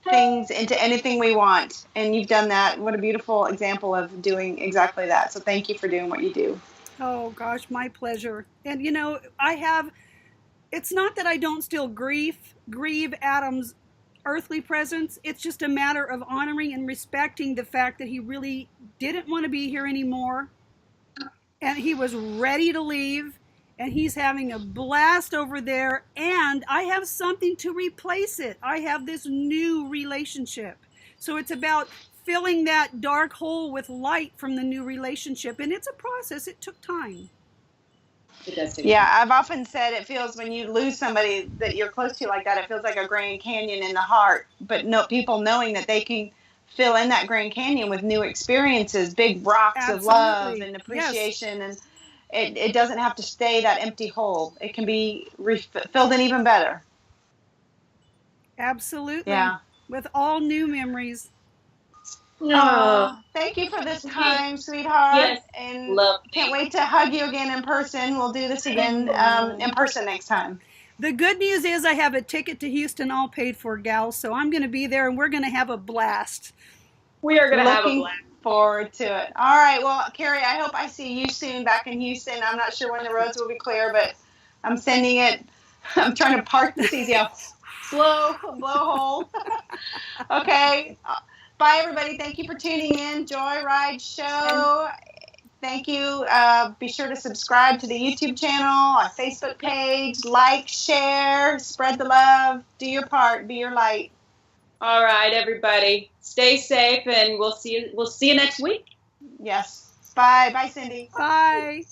things into anything we want, and you've done that. What a beautiful example of doing exactly that. So thank you for doing what you do. Oh gosh, my pleasure. And it's not that I don't still grieve Adam's earthly presence. It's just a matter of honoring and respecting the fact that he really didn't want to be here anymore, and he was ready to leave. And he's having a blast over there, and I have something to replace it. I have this new relationship. So it's about filling that dark hole with light from the new relationship, and it's a process. It took time. It does take time. I've often said it feels when you lose somebody that you're close to like that, it feels like a Grand Canyon in the heart. But people knowing that they can fill in that Grand Canyon with new experiences, big rocks of love and appreciation, and it doesn't have to stay that empty hole. It can be filled in even better. Absolutely. Yeah. With all new memories. Thank you for this time, sweetheart. Yes. And can't wait to hug you again in person. We'll do this again in person next time. The good news is I have a ticket to Houston all paid for, gal. So I'm going to be there, and we're going to have a blast. We are going to have a blast. Forward to it. All right. Well, Kerry, I hope I see you soon back in Houston. I'm not sure when the roads will be clear, but I'm sending it. I'm trying to park this easy out. Slow hole. Okay. Bye, everybody. Thank you for tuning in. JoyRide Show. Thank you. Be sure to subscribe to the YouTube channel, our Facebook page. Like, share, spread the love. Do your part. Be your light. All right, everybody. Stay safe, and we'll see you next week. Yes. Bye. Bye, Cindy. Bye.